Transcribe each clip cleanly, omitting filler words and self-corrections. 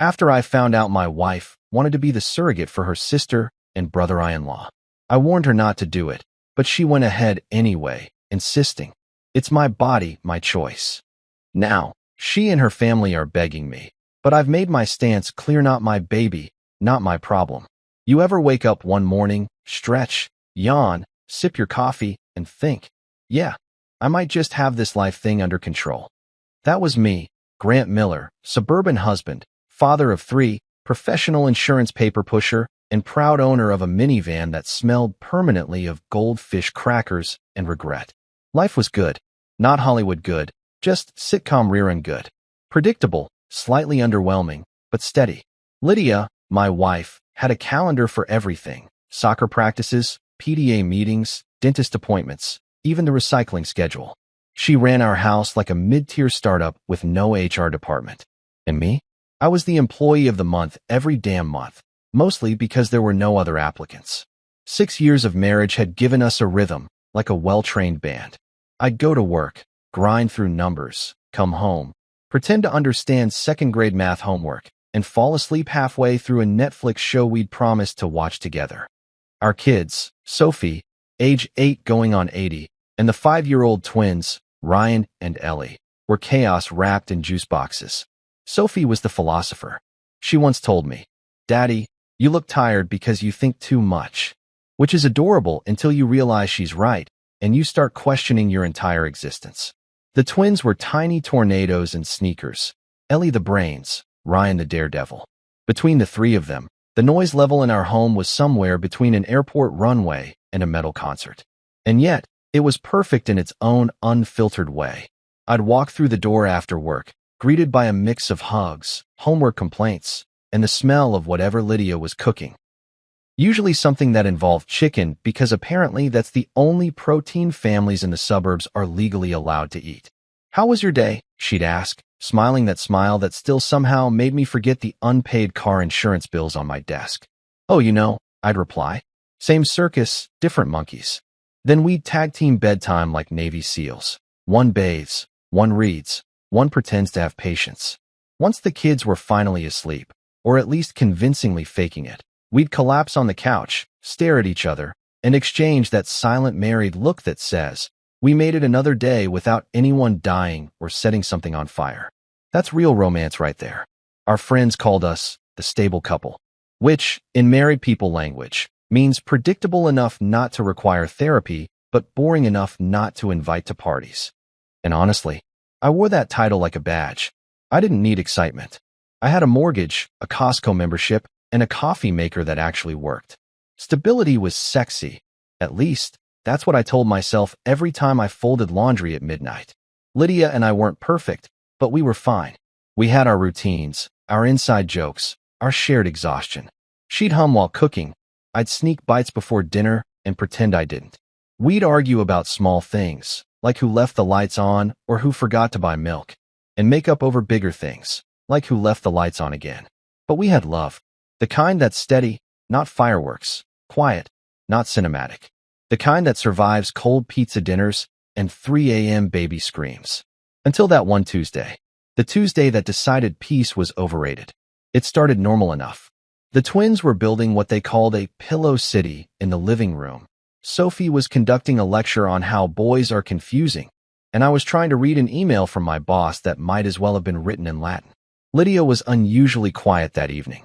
After I found out my wife wanted to be the surrogate for her sister and brother-in-law. I warned her not to do it, but she went ahead anyway, insisting, "It's my body, my choice." Now, she and her family are begging me, but I've made my stance clear: not my baby, not my problem. You ever wake up one morning, stretch, yawn, sip your coffee, and think, yeah, I might just have this life thing under control? That was me, Grant Miller, suburban husband, father of 3, professional insurance paper pusher, and proud owner of a minivan that smelled permanently of goldfish crackers and regret. Life was good. Not Hollywood good, just sitcom rerun good. Predictable, slightly underwhelming, but steady. Lydia, my wife, had a calendar for everything: soccer practices, PTA meetings, dentist appointments, even the recycling schedule. She ran our house like a mid-tier startup with no HR department. And me? I was the employee of the month every damn month, mostly because there were no other applicants. 6 years of marriage had given us a rhythm, like a well-trained band. I'd go to work, grind through numbers, come home, pretend to understand second-grade math homework, and fall asleep halfway through a Netflix show we'd promised to watch together. Our kids, Sophie, age 8 going on 80, and the 5-year-old twins, Ryan and Ellie, were chaos wrapped in juice boxes. Sophie was the philosopher. She once told me, "Daddy, you look tired because you think too much," which is adorable until you realize she's right, and you start questioning your entire existence. The twins were tiny tornadoes in sneakers. Ellie the brains, Ryan the daredevil. Between the 3 of them, the noise level in our home was somewhere between an airport runway and a metal concert. And yet, it was perfect in its own unfiltered way. I'd walk through the door after work, greeted by a mix of hugs, homework complaints, and the smell of whatever Lydia was cooking. Usually something that involved chicken, because apparently that's the only protein families in the suburbs are legally allowed to eat. "How was your day?" she'd ask, smiling that smile that still somehow made me forget the unpaid car insurance bills on my desk. "Oh, I'd reply. "Same circus, different monkeys." Then we'd tag-team bedtime like Navy SEALs. One bathes, one reads, one pretends to have patience. Once the kids were finally asleep, or at least convincingly faking it, we'd collapse on the couch, stare at each other, and exchange that silent married look that says, we made it another day without anyone dying or setting something on fire. That's real romance right there. Our friends called us the stable couple, which, in married people language, means predictable enough not to require therapy, but boring enough not to invite to parties. And honestly, I wore that title like a badge. I didn't need excitement. I had a mortgage, a Costco membership, and a coffee maker that actually worked. Stability was sexy. At least, that's what I told myself every time I folded laundry at midnight. Lydia and I weren't perfect, but we were fine. We had our routines, our inside jokes, our shared exhaustion. She'd hum while cooking. I'd sneak bites before dinner and pretend I didn't. We'd argue about small things, like who left the lights on or who forgot to buy milk, and make up over bigger things, like who left the lights on again. But we had love. The kind that's steady, not fireworks, quiet, not cinematic. The kind that survives cold pizza dinners and 3 a.m. baby screams. Until that one Tuesday. The Tuesday that decided peace was overrated. It started normal enough. The twins were building what they called a pillow city in the living room. Sophie was conducting a lecture on how boys are confusing, and I was trying to read an email from my boss that might as well have been written in Latin. Lydia was unusually quiet that evening.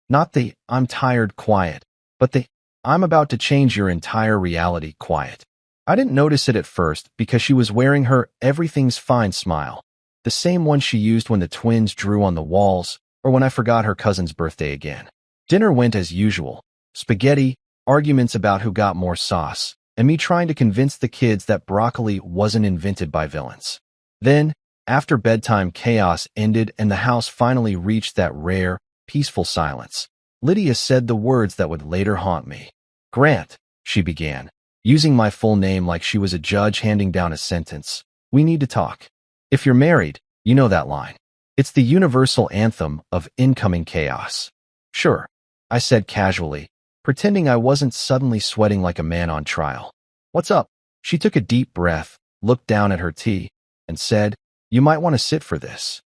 Not the "I'm tired" quiet, but the "I'm about to change your entire reality" quiet. I didn't notice it at first because she was wearing her "everything's fine" smile, the same one she used when the twins drew on the walls or when I forgot her cousin's birthday again. Dinner went as usual. Spaghetti, arguments about who got more sauce, and me trying to convince the kids that broccoli wasn't invented by villains. Then, after bedtime chaos ended and the house finally reached that rare, peaceful silence, Lydia said the words that would later haunt me. "Grant," she began, using my full name like she was a judge handing down a sentence, "we need to talk. If you're married, you know that line. It's the universal anthem of incoming chaos." "Sure," I said casually, pretending I wasn't suddenly sweating like a man on trial. "What's up?" She took a deep breath, looked down at her tea, and said, "You might want to sit for this."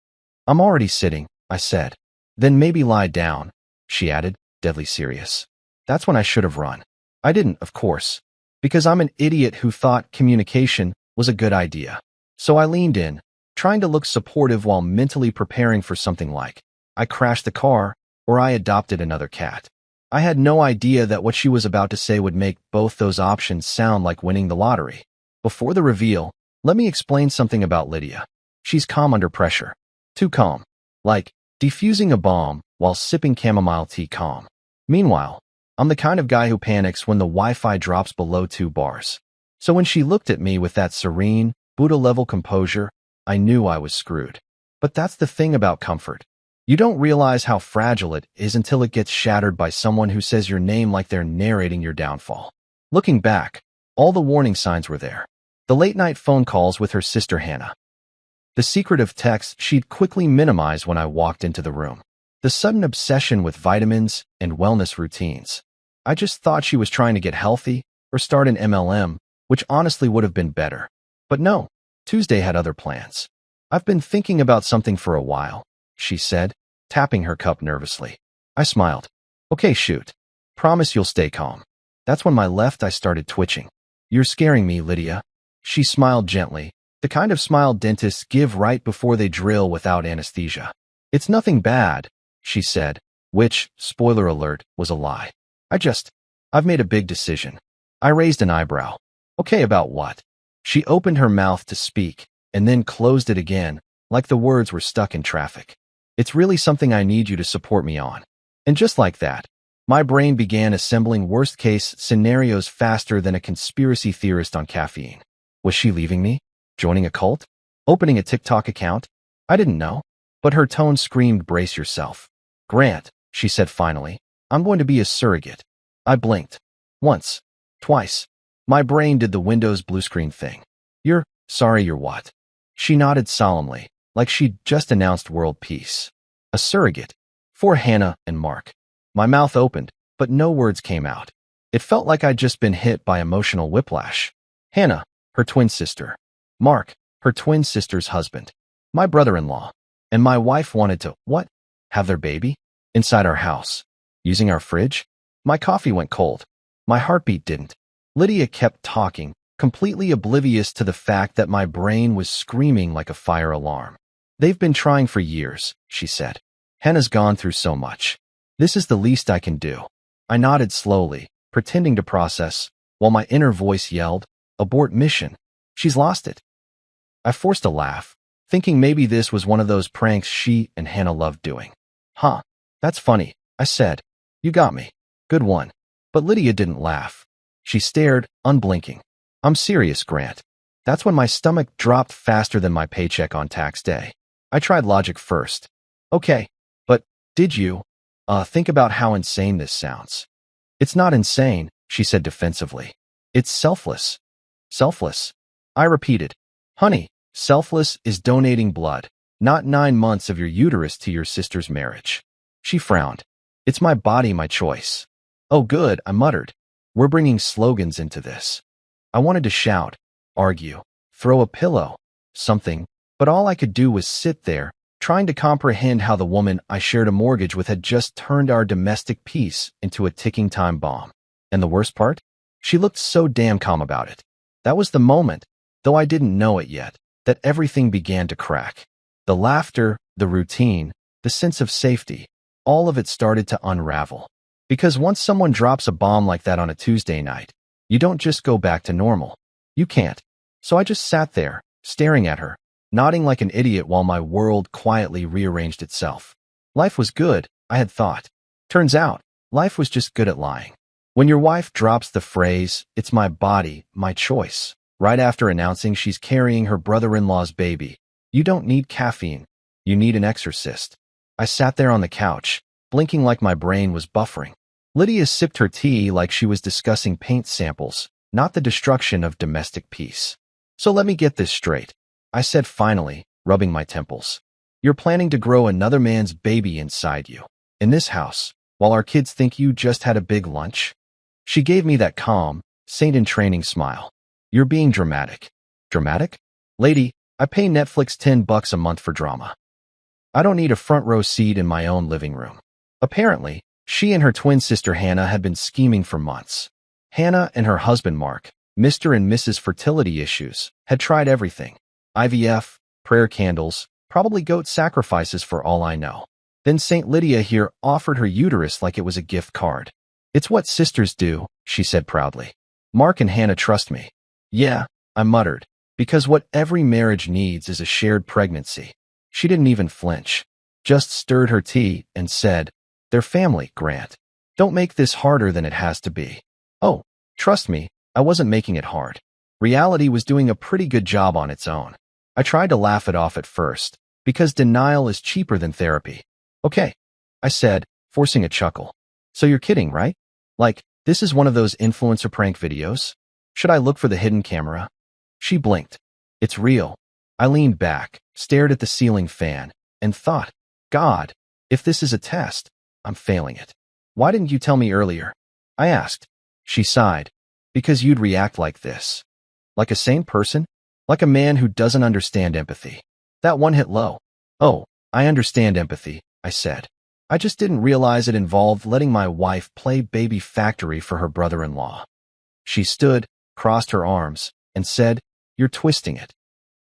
"I'm already sitting," I said. Then maybe lie down, she added, deadly serious. That's when I should have run. I didn't, of course, because I'm an idiot who thought communication was a good idea. So I leaned in, trying to look supportive while mentally preparing for something like, I crashed the car, or I adopted another cat. I had no idea that what she was about to say would make both those options sound like winning the lottery. Before the reveal, let me explain something about Lydia. She's calm under pressure. Too calm. Like defusing a bomb while sipping chamomile tea calm. Meanwhile, I'm the kind of guy who panics when the Wi-Fi drops below 2 bars. So when she looked at me with that serene, Buddha-level composure, I knew I was screwed. But that's the thing about comfort. You don't realize how fragile it is until it gets shattered by someone who says your name like they're narrating your downfall. Looking back, all the warning signs were there. The late-night phone calls with her sister Hannah. The secretive texts she'd quickly minimize when I walked into the room. The sudden obsession with vitamins and wellness routines. I just thought she was trying to get healthy or start an MLM, which honestly would have been better. But no, Tuesday had other plans. I've been thinking about something for a while, she said, tapping her cup nervously. I smiled. Okay, shoot. Promise you'll stay calm. That's when my left eye started twitching. You're scaring me, Lydia. She smiled gently, the kind of smile dentists give right before they drill without anesthesia. It's nothing bad, she said, which, spoiler alert, was a lie. I've made a big decision. I raised an eyebrow. Okay, about what? She opened her mouth to speak, and then closed it again, like the words were stuck in traffic. It's really something I need you to support me on. And just like that, my brain began assembling worst-case scenarios faster than a conspiracy theorist on caffeine. Was she leaving me? Joining a cult? Opening a TikTok account? I didn't know. But her tone screamed, brace yourself. Grant, she said finally, I'm going to be a surrogate. I blinked. Once. Twice. My brain did the Windows blue screen thing. You're what? She nodded solemnly, like she'd just announced world peace. A surrogate. For Hannah and Mark. My mouth opened, but no words came out. It felt like I'd just been hit by emotional whiplash. Hannah, her twin sister. Mark, her twin sister's husband. My brother-in-law. And my wife wanted to, what? Have their baby? Inside our house. Using our fridge? My coffee went cold. My heartbeat didn't. Lydia kept talking, completely oblivious to the fact that my brain was screaming like a fire alarm. They've been trying for years, she said. Hannah's gone through so much. This is the least I can do. I nodded slowly, pretending to process, while my inner voice yelled, abort mission. She's lost it. I forced a laugh, thinking maybe this was one of those pranks she and Hannah loved doing. Huh, that's funny, I said. You got me. Good one. But Lydia didn't laugh. She stared, unblinking. I'm serious, Grant. That's when my stomach dropped faster than my paycheck on tax day. I tried logic first. Okay, but did you, think about how insane this sounds? It's not insane, she said defensively. It's selfless. Selfless. I repeated. Honey, selfless is donating blood, not 9 months of your uterus to your sister's marriage. She frowned. It's my body, my choice. Oh good, I muttered. We're bringing slogans into this. I wanted to shout, argue, throw a pillow, something, but all I could do was sit there, trying to comprehend how the woman I shared a mortgage with had just turned our domestic peace into a ticking time bomb. And the worst part? She looked so damn calm about it. That was the moment, though I didn't know it yet, that everything began to crack. The laughter, the routine, the sense of safety, all of it started to unravel. Because once someone drops a bomb like that on a Tuesday night, you don't just go back to normal. You can't. So I just sat there, staring at her, nodding like an idiot while my world quietly rearranged itself. Life was good, I had thought. Turns out, life was just good at lying. When your wife drops the phrase, it's my body, my choice, right after announcing she's carrying her brother-in-law's baby, you don't need caffeine. You need an exorcist. I sat there on the couch, blinking like my brain was buffering. Lydia sipped her tea like she was discussing paint samples, not the destruction of domestic peace. So let me get this straight, I said finally, rubbing my temples. You're planning to grow another man's baby inside you, in this house, while our kids think you just had a big lunch? She gave me that calm, saint-in-training smile. You're being dramatic. Dramatic? Lady, I pay Netflix $10 a month for drama. I don't need a front row seat in my own living room. Apparently, she and her twin sister Hannah had been scheming for months. Hannah and her husband Mark, Mr. and Mrs. Fertility Issues, had tried everything. IVF, prayer candles, probably goat sacrifices for all I know. Then St. Lydia here offered her uterus like it was a gift card. It's what sisters do, she said proudly. Mark and Hannah trust me. Yeah, I muttered, because what every marriage needs is a shared pregnancy. She didn't even flinch, just stirred her tea and said, "They're family, Grant. Don't make this harder than it has to be." Oh, trust me, I wasn't making it hard. Reality was doing a pretty good job on its own. I tried to laugh it off at first, because denial is cheaper than therapy. Okay, I said, forcing a chuckle. So you're kidding, right? Like, this is one of those influencer prank videos? Should I look for the hidden camera? She blinked. It's real. I leaned back, stared at the ceiling fan, and thought, God, if this is a test, I'm failing it. Why didn't you tell me earlier? I asked. She sighed. Because you'd react like this. Like a sane person? Like a man who doesn't understand empathy. That one hit low. Oh, I understand empathy, I said. I just didn't realize it involved letting my wife play baby factory for her brother-in-law. She stood, crossed her arms, and said, "You're twisting it."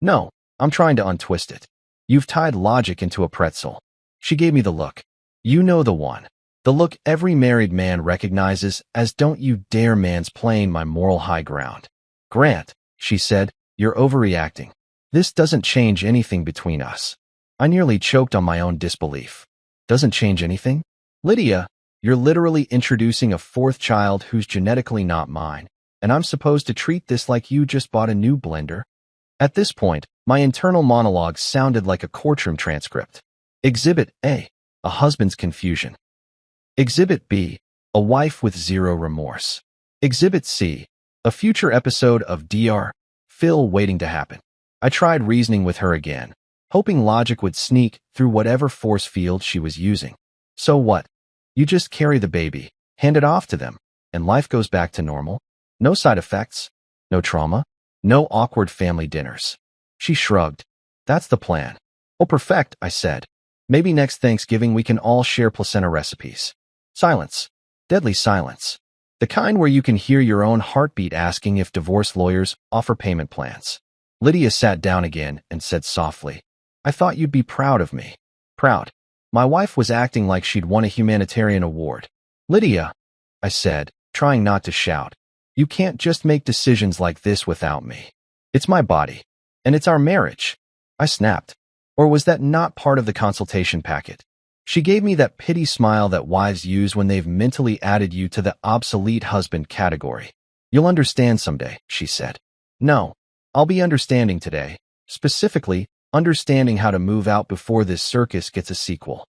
No, I'm trying to untwist it. You've tied logic into a pretzel. She gave me the look. You know the one. The look every married man recognizes as "don't you dare mansplain my moral high ground." Grant, she said, you're overreacting. This doesn't change anything between us. I nearly choked on my own disbelief. Doesn't change anything? Lydia, you're literally introducing a fourth child who's genetically not mine, and I'm supposed to treat this like you just bought a new blender? At this point, my internal monologue sounded like a courtroom transcript. Exhibit A, a husband's confusion. Exhibit B, a wife with zero remorse. Exhibit C, a future episode of Dr. Phil waiting to happen. I tried reasoning with her again, hoping logic would sneak through whatever force field she was using. So what? You just carry the baby, hand it off to them, and life goes back to normal? No side effects? No trauma? No awkward family dinners? She shrugged. That's the plan. Oh, perfect, I said. Maybe next Thanksgiving we can all share placenta recipes. Silence. Deadly silence. The kind where you can hear your own heartbeat asking if divorce lawyers offer payment plans. Lydia sat down again and said softly, I thought you'd be proud of me. Proud. My wife was acting like she'd won a humanitarian award. Lydia, I said, trying not to shout, you can't just make decisions like this without me. It's my body. And it's our marriage. I snapped. Or was that not part of the consultation packet? She gave me that pity smile that wives use when they've mentally added you to the obsolete husband category. You'll understand someday, she said. No, I'll be understanding today. Specifically, understanding how to move out before this circus gets a sequel.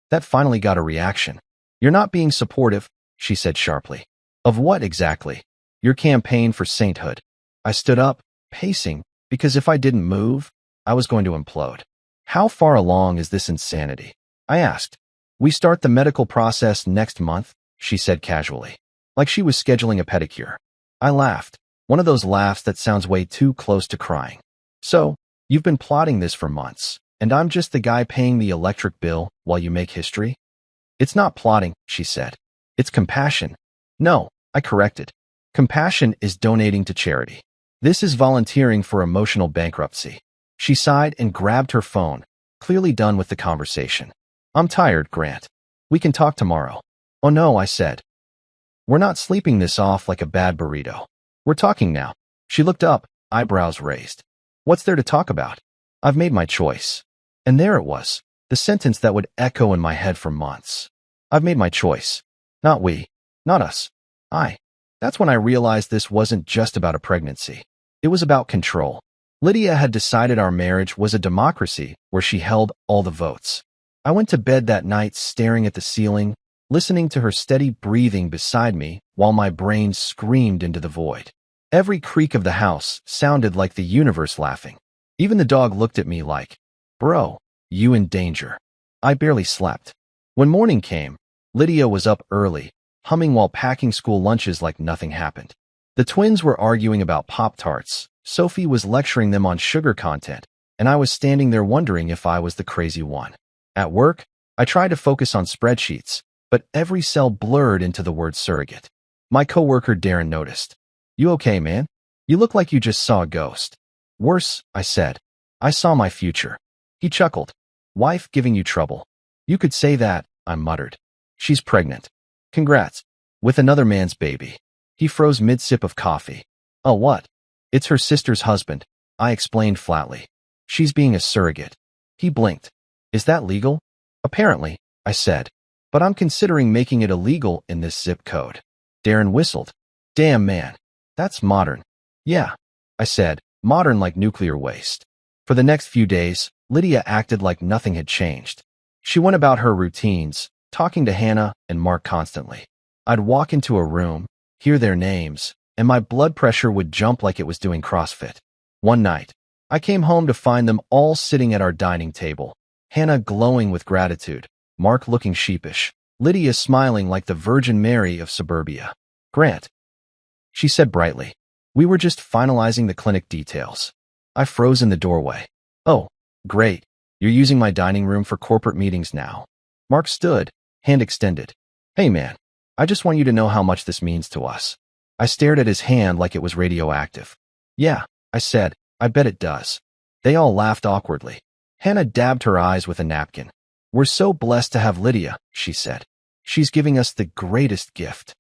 That finally got a reaction. You're not being supportive, she said sharply. Of what exactly? Your campaign for sainthood. I stood up, pacing, because if I didn't move, I was going to implode. How far along is this insanity? I asked. We start the medical process next month, she said casually, like she was scheduling a pedicure. I laughed, one of those laughs that sounds way too close to crying. So, you've been plotting this for months, and I'm just the guy paying the electric bill while you make history? It's not plotting, she said. It's compassion. No, I corrected. Compassion is donating to charity. This is volunteering for emotional bankruptcy. She sighed and grabbed her phone, clearly done with the conversation. I'm tired, Grant. We can talk tomorrow. Oh no, I said. We're not sleeping this off like a bad burrito. We're talking now. She looked up, eyebrows raised. What's there to talk about? I've made my choice. And there it was, the sentence that would echo in my head for months. I've made my choice. Not we. Not us. I. That's when I realized this wasn't just about a pregnancy. It was about control. Lydia had decided our marriage was a democracy where she held all the votes. I went to bed that night staring at the ceiling, listening to her steady breathing beside me while my brain screamed into the void. Every creak of the house sounded like the universe laughing. Even the dog looked at me like, bro, you in danger. I barely slept. When morning came, Lydia was up early, humming while packing school lunches like nothing happened. The twins were arguing about Pop-Tarts, Sophie was lecturing them on sugar content, and I was standing there wondering if I was the crazy one. At work, I tried to focus on spreadsheets, but every cell blurred into the word surrogate. My coworker Darren noticed. You okay, man? You look like you just saw a ghost. Worse, I said. I saw my future. He chuckled. Wife giving you trouble. You could say that, I muttered. She's pregnant. Congrats. With another man's baby. He froze mid-sip of coffee. Oh, what? It's her sister's husband, I explained flatly. She's being a surrogate. He blinked. Is that legal? Apparently, I said. But I'm considering making it illegal in this zip code. Darren whistled. Damn, man. That's modern. Yeah, I said, modern like nuclear waste. For the next few days, Lydia acted like nothing had changed. She went about her routines, talking to Hannah and Mark constantly. I'd walk into a room, hear their names, and my blood pressure would jump like it was doing CrossFit. One night, I came home to find them all sitting at our dining table, Hannah glowing with gratitude, Mark looking sheepish, Lydia smiling like the Virgin Mary of suburbia. Grant, she said brightly. We were just finalizing the clinic details. I froze in the doorway. Oh, great. You're using my dining room for corporate meetings now. Mark stood, hand extended. Hey man, I just want you to know how much this means to us. I stared at his hand like it was radioactive. Yeah, I said, I bet it does. They all laughed awkwardly. Hannah dabbed her eyes with a napkin. We're so blessed to have Lydia, she said. She's giving us the greatest gift.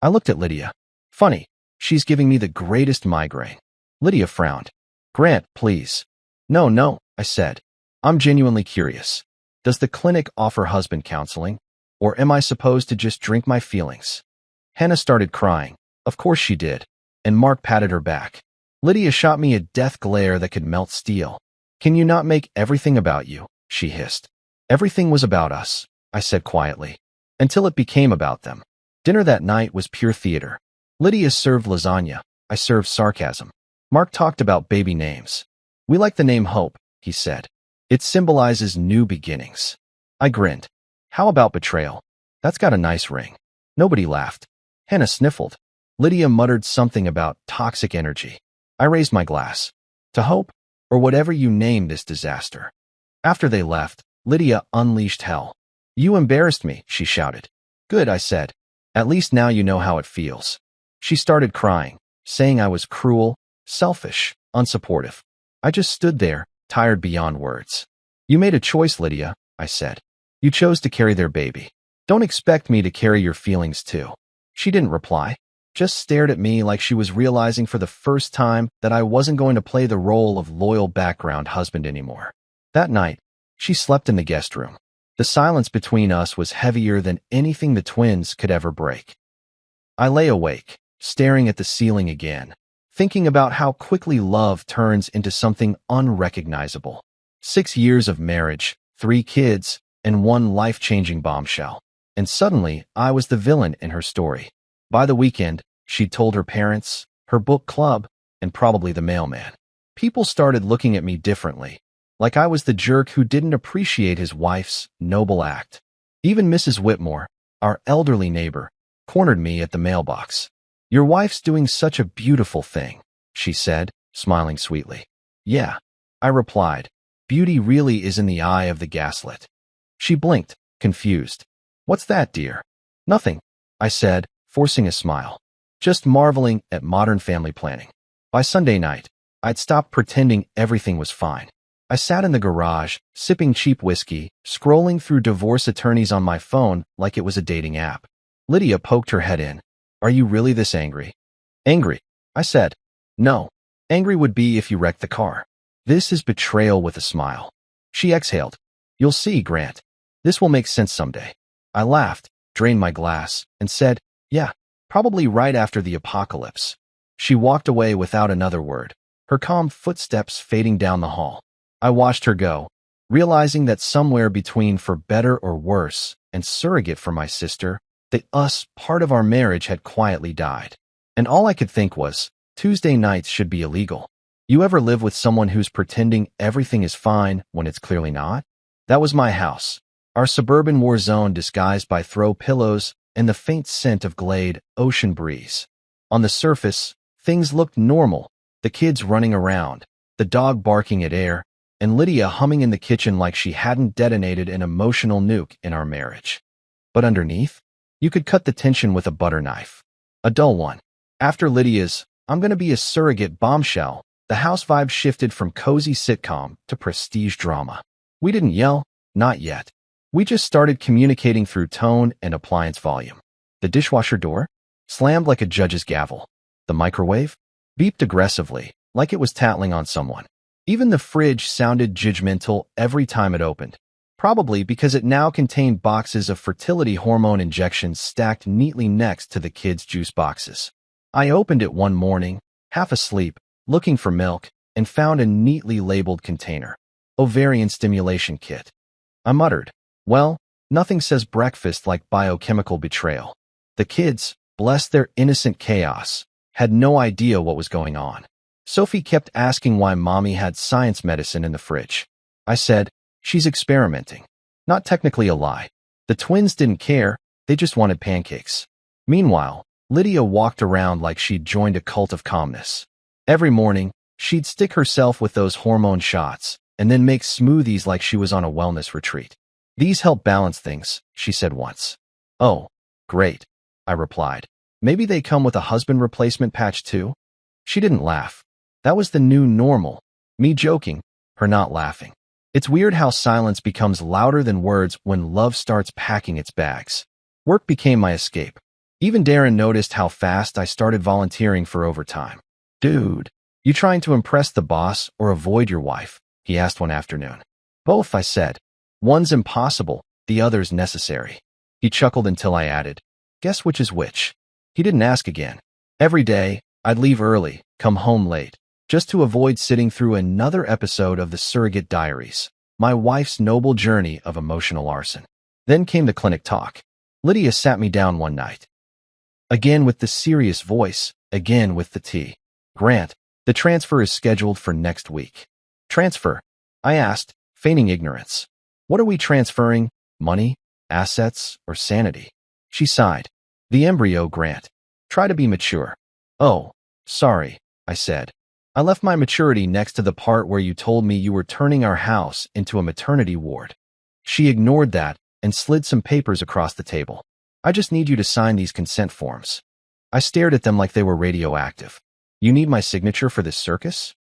I looked at Lydia. Funny, she's giving me the greatest migraine. Lydia frowned. Grant, please. No, I said. I'm genuinely curious. Does the clinic offer husband counseling? Or am I supposed to just drink my feelings? Hannah started crying. Of course she did. And Mark patted her back. Lydia shot me a death glare that could melt steel. Can you not make everything about you? She hissed. Everything was about us, I said quietly. Until it became about them. Dinner that night was pure theater. Lydia served lasagna. I served sarcasm. Mark talked about baby names. We like the name Hope, he said. It symbolizes new beginnings. I grinned. How about betrayal? That's got a nice ring. Nobody laughed. Hannah sniffled. Lydia muttered something about toxic energy. I raised my glass. To Hope, or whatever you name this disaster. After they left, Lydia unleashed hell. You embarrassed me, she shouted. Good, I said. At least now you know how it feels. She started crying, saying I was cruel, selfish, unsupportive. I just stood there, tired beyond words. You made a choice, Lydia, I said. You chose to carry their baby. Don't expect me to carry your feelings too. She didn't reply, just stared at me like she was realizing for the first time that I wasn't going to play the role of loyal background husband anymore. That night, she slept in the guest room. The silence between us was heavier than anything the twins could ever break. I lay awake, staring at the ceiling again, thinking about how quickly love turns into something unrecognizable. 6 years of marriage, 3 kids, and one life-changing bombshell. And suddenly, I was the villain in her story. By the weekend, she'd told her parents, her book club, and probably the mailman. People started looking at me differently, like I was the jerk who didn't appreciate his wife's noble act. Even Mrs. Whitmore, our elderly neighbor, cornered me at the mailbox. Your wife's doing such a beautiful thing, she said, smiling sweetly. Yeah, I replied. Beauty really is in the eye of the gaslit. She blinked, confused. What's that, dear? Nothing, I said, forcing a smile. Just marveling at modern family planning. By Sunday night, I'd stopped pretending everything was fine. I sat in the garage, sipping cheap whiskey, scrolling through divorce attorneys on my phone like it was a dating app. Lydia poked her head in. Are you really this angry? Angry, I said. No, angry would be if you wrecked the car. This is betrayal with a smile. She exhaled. You'll see, Grant. This will make sense someday. I laughed, drained my glass, and said, yeah, probably right after the apocalypse. She walked away without another word, her calm footsteps fading down the hall. I watched her go, realizing that somewhere between for better or worse and surrogate for my sister, the us part of our marriage had quietly died. And all I could think was, Tuesday nights should be illegal. You ever live with someone who's pretending everything is fine when it's clearly not? That was my house, our suburban war zone disguised by throw pillows and the faint scent of Glade ocean breeze. On the surface, things looked normal, the kids running around, the dog barking at air, and Lydia humming in the kitchen like she hadn't detonated an emotional nuke in our marriage. But underneath, you could cut the tension with a butter knife. A dull one. After Lydia's, "I'm gonna be a surrogate" bombshell, the house vibe shifted from cozy sitcom to prestige drama. We didn't yell, not yet. We just started communicating through tone and appliance volume. The dishwasher door slammed like a judge's gavel. The microwave beeped aggressively, like it was tattling on someone. Even the fridge sounded judgmental every time it opened, probably because it now contained boxes of fertility hormone injections stacked neatly next to the kids' juice boxes. I opened it one morning, half asleep, looking for milk, and found a neatly labeled container. Ovarian stimulation kit. I muttered, "Well, nothing says breakfast like biochemical betrayal." The kids, bless their innocent chaos, had no idea what was going on. Sophie kept asking why Mommy had science medicine in the fridge. I said, "She's experimenting." Not technically a lie. The twins didn't care, they just wanted pancakes. Meanwhile, Lydia walked around like she'd joined a cult of calmness. Every morning, she'd stick herself with those hormone shots, and then make smoothies like she was on a wellness retreat. "These help balance things," she said once. "Oh, great," I replied. "Maybe they come with a husband replacement patch too?" She didn't laugh. That was the new normal. Me joking, her not laughing. It's weird how silence becomes louder than words when love starts packing its bags. Work became my escape. Even Darren noticed how fast I started volunteering for overtime. "Dude, you trying to impress the boss or avoid your wife?" he asked one afternoon. "Both," I said. "One's impossible, the other's necessary." He chuckled until I added, "Guess which is which?" He didn't ask again. Every day, I'd leave early, come home late, just to avoid sitting through another episode of the Surrogate Diaries, my wife's noble journey of emotional arson. Then came the clinic talk. Lydia sat me down one night. Again with the serious voice, again with the tea. "Grant, the transfer is scheduled for next week." "Transfer?" I asked, feigning ignorance. "What are we transferring? Money, assets, or sanity?" She sighed. "The embryo, Grant. Try to be mature." "Oh, sorry," I said. "I left my maturity next to the part where you told me you were turning our house into a maternity ward." She ignored that and slid some papers across the table. "I just need you to sign these consent forms." I stared at them like they were radioactive. "You need my signature for this circus?"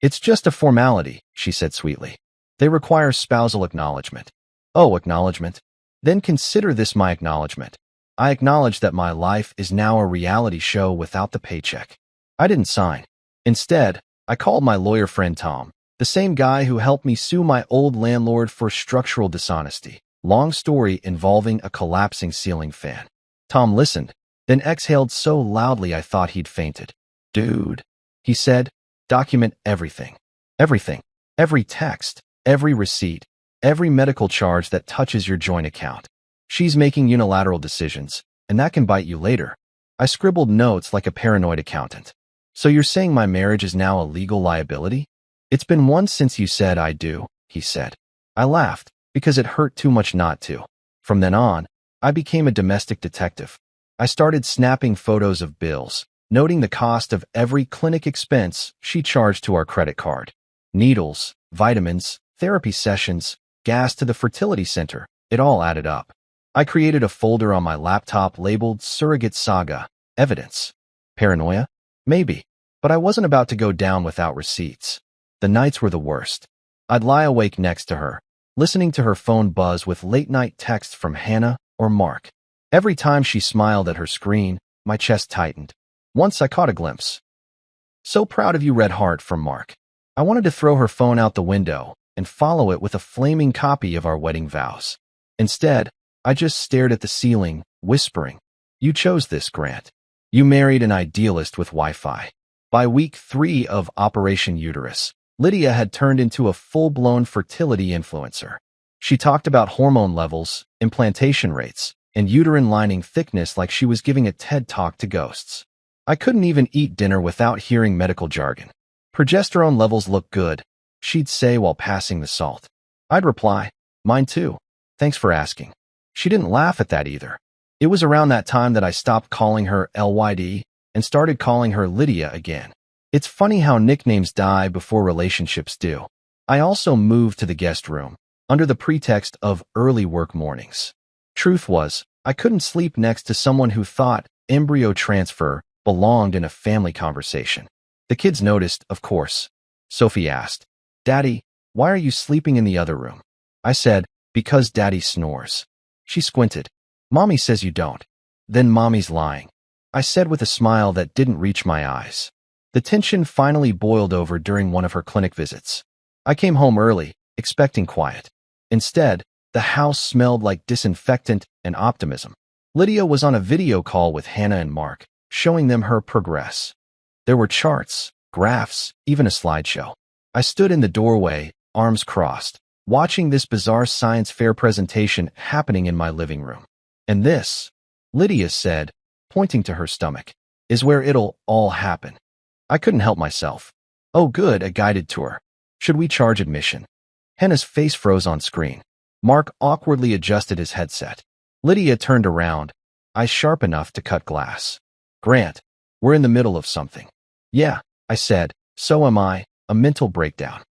"It's just a formality," she said sweetly. "They require spousal acknowledgement." "Oh, acknowledgement? Then consider this my acknowledgement. I acknowledge that my life is now a reality show without the paycheck." I didn't sign. Instead, I called my lawyer friend Tom, the same guy who helped me sue my old landlord for structural dishonesty. Long story involving a collapsing ceiling fan. Tom listened, then exhaled so loudly I thought he'd fainted. "Dude," he said, "document everything. Everything. Every text, every receipt, every medical charge that touches your joint account. She's making unilateral decisions, and that can bite you later." I scribbled notes like a paranoid accountant. "So you're saying my marriage is now a legal liability?" "It's been once since you said I do," he said. I laughed, because it hurt too much not to. From then on, I became a domestic detective. I started snapping photos of bills, noting the cost of every clinic expense she charged to our credit card. Needles, vitamins, therapy sessions, gas to the fertility center, it all added up. I created a folder on my laptop labeled Surrogate Saga, Evidence. Paranoia? Maybe. But I wasn't about to go down without receipts. The nights were the worst. I'd lie awake next to her, listening to her phone buzz with late-night texts from Hannah or Mark. Every time she smiled at her screen, my chest tightened. Once I caught a glimpse. "So proud of you, Red Heart," from Mark. I wanted to throw her phone out the window and follow it with a flaming copy of our wedding vows. Instead, I just stared at the ceiling, whispering, "You chose this, Grant. You married an idealist with Wi-Fi." By week 3 of Operation Uterus, Lydia had turned into a full-blown fertility influencer. She talked about hormone levels, implantation rates, and uterine lining thickness like she was giving a TED Talk to ghosts. I couldn't even eat dinner without hearing medical jargon. "Progesterone levels look good," she'd say while passing the salt. I'd reply, "Mine too. Thanks for asking." She didn't laugh at that either. It was around that time that I stopped calling her LYD and started calling her Lydia again. It's funny how nicknames die before relationships do. I also moved to the guest room, under the pretext of early work mornings. Truth was, I couldn't sleep next to someone who thought embryo transfer belonged in a family conversation. The kids noticed, of course. Sophie asked, "Daddy, why are you sleeping in the other room?" I said, "Because Daddy snores." She squinted. "Mommy says you don't." "Then Mommy's lying," I said with a smile that didn't reach my eyes. The tension finally boiled over during one of her clinic visits. I came home early, expecting quiet. Instead, the house smelled like disinfectant and optimism. Lydia was on a video call with Hannah and Mark, showing them her progress. There were charts, graphs, even a slideshow. I stood in the doorway, arms crossed, watching this bizarre science fair presentation happening in my living room. "And this," Lydia said, pointing to her stomach, "is where it'll all happen." I couldn't help myself. "Oh good, a guided tour. Should we charge admission?" Hannah's face froze on screen. Mark awkwardly adjusted his headset. Lydia turned around, eyes sharp enough to cut glass. "Grant, we're in the middle of something." "Yeah," I said, "so am I," a mental breakdown.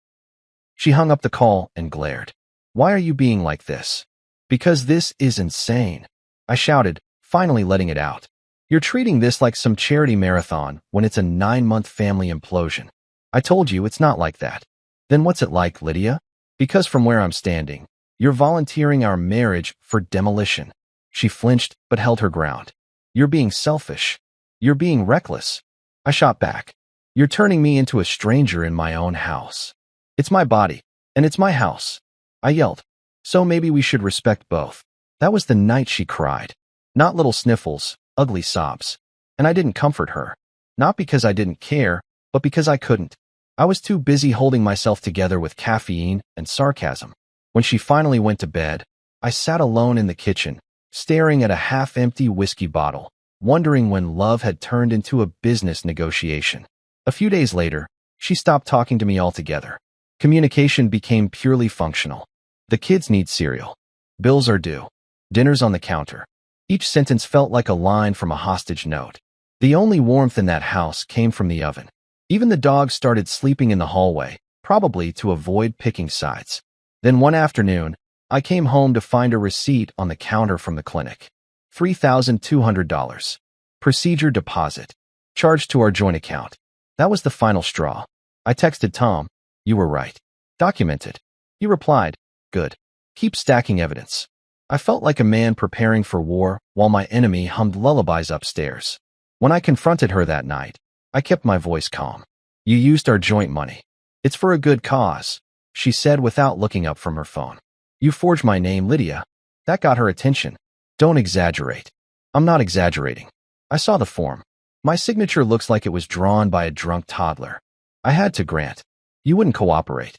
She hung up the call and glared. "Why are you being like this?" "Because this is insane," I shouted, finally letting it out. "You're treating this like some charity marathon when it's a 9-month family implosion. I told you it's not like that." "Then what's it like, Lydia?" "Because from where I'm standing, you're volunteering our marriage for demolition." She flinched but held her ground. "You're being selfish. You're being reckless." I shot back. "You're turning me into a stranger in my own house." "It's my body, and it's my house," I yelled. "So maybe we should respect both." That was the night she cried. Not little sniffles, ugly sobs. And I didn't comfort her. Not because I didn't care, but because I couldn't. I was too busy holding myself together with caffeine and sarcasm. When she finally went to bed, I sat alone in the kitchen, staring at a half-empty whiskey bottle, wondering when love had turned into a business negotiation. A few days later, she stopped talking to me altogether. Communication became purely functional. "The kids need cereal. Bills are due. Dinner's on the counter." Each sentence felt like a line from a hostage note. The only warmth in that house came from the oven. Even the dogs started sleeping in the hallway, probably to avoid picking sides. Then one afternoon, I came home to find a receipt on the counter from the clinic. $3,200. Procedure deposit. Charged to our joint account. That was the final straw. I texted Tom, "You were right. Document it." He replied, "Good. Keep stacking evidence." I felt like a man preparing for war while my enemy hummed lullabies upstairs. When I confronted her that night, I kept my voice calm. "You used our joint money. It's for a good cause," she said without looking up from her phone. "You forged my name, Lydia." That got her attention. "Don't exaggerate." "I'm not exaggerating. I saw the form. My signature looks like it was drawn by a drunk toddler." I had to grant. "You wouldn't cooperate."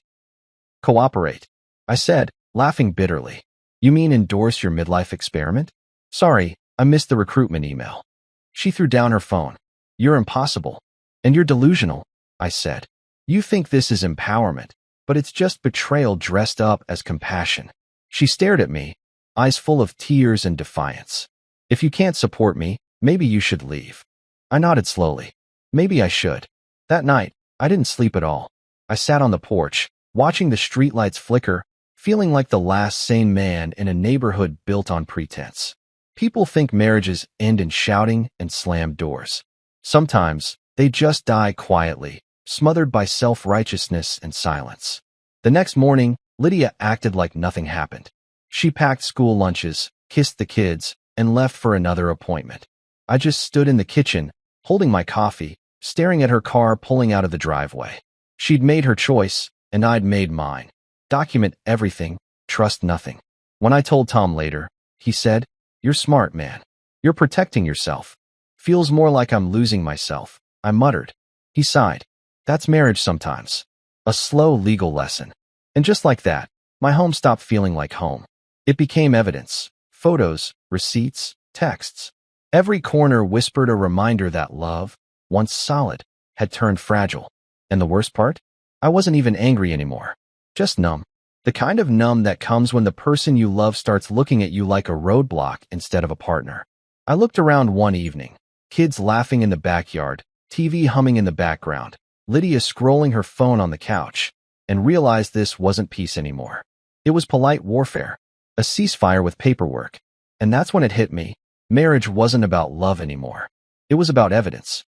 "Cooperate," I said, laughing bitterly. "You mean endorse your midlife experiment?" "Sorry, I missed the recruitment email." She threw down her phone. "You're impossible. And you're delusional," I said. "You think this is empowerment, but it's just betrayal dressed up as compassion." She stared at me, eyes full of tears and defiance. "If you can't support me, maybe you should leave." I nodded slowly. Maybe I should. That night, I didn't sleep at all. I sat on the porch, watching the streetlights flicker, feeling like the last sane man in a neighborhood built on pretense. People think marriages end in shouting and slammed doors. Sometimes, they just die quietly, smothered by self-righteousness and silence. The next morning, Lydia acted like nothing happened. She packed school lunches, kissed the kids, and left for another appointment. I just stood in the kitchen, holding my coffee, staring at her car pulling out of the driveway. She'd made her choice, and I'd made mine. Document everything, trust nothing. When I told Tom later, he said, "You're smart, man. You're protecting yourself." "Feels more like I'm losing myself," I muttered. He sighed. "That's marriage sometimes. A slow legal lesson." And just like that, my home stopped feeling like home. It became evidence, photos, receipts, texts. Every corner whispered a reminder that love, once solid, had turned fragile. And the worst part? I wasn't even angry anymore. Just numb. The kind of numb that comes when the person you love starts looking at you like a roadblock instead of a partner. I looked around one evening. Kids laughing in the backyard, TV humming in the background, Lydia scrolling her phone on the couch. and realized this wasn't peace anymore. It was polite warfare, a ceasefire with paperwork. And that's when it hit me. Marriage wasn't about love anymore. It was about evidence.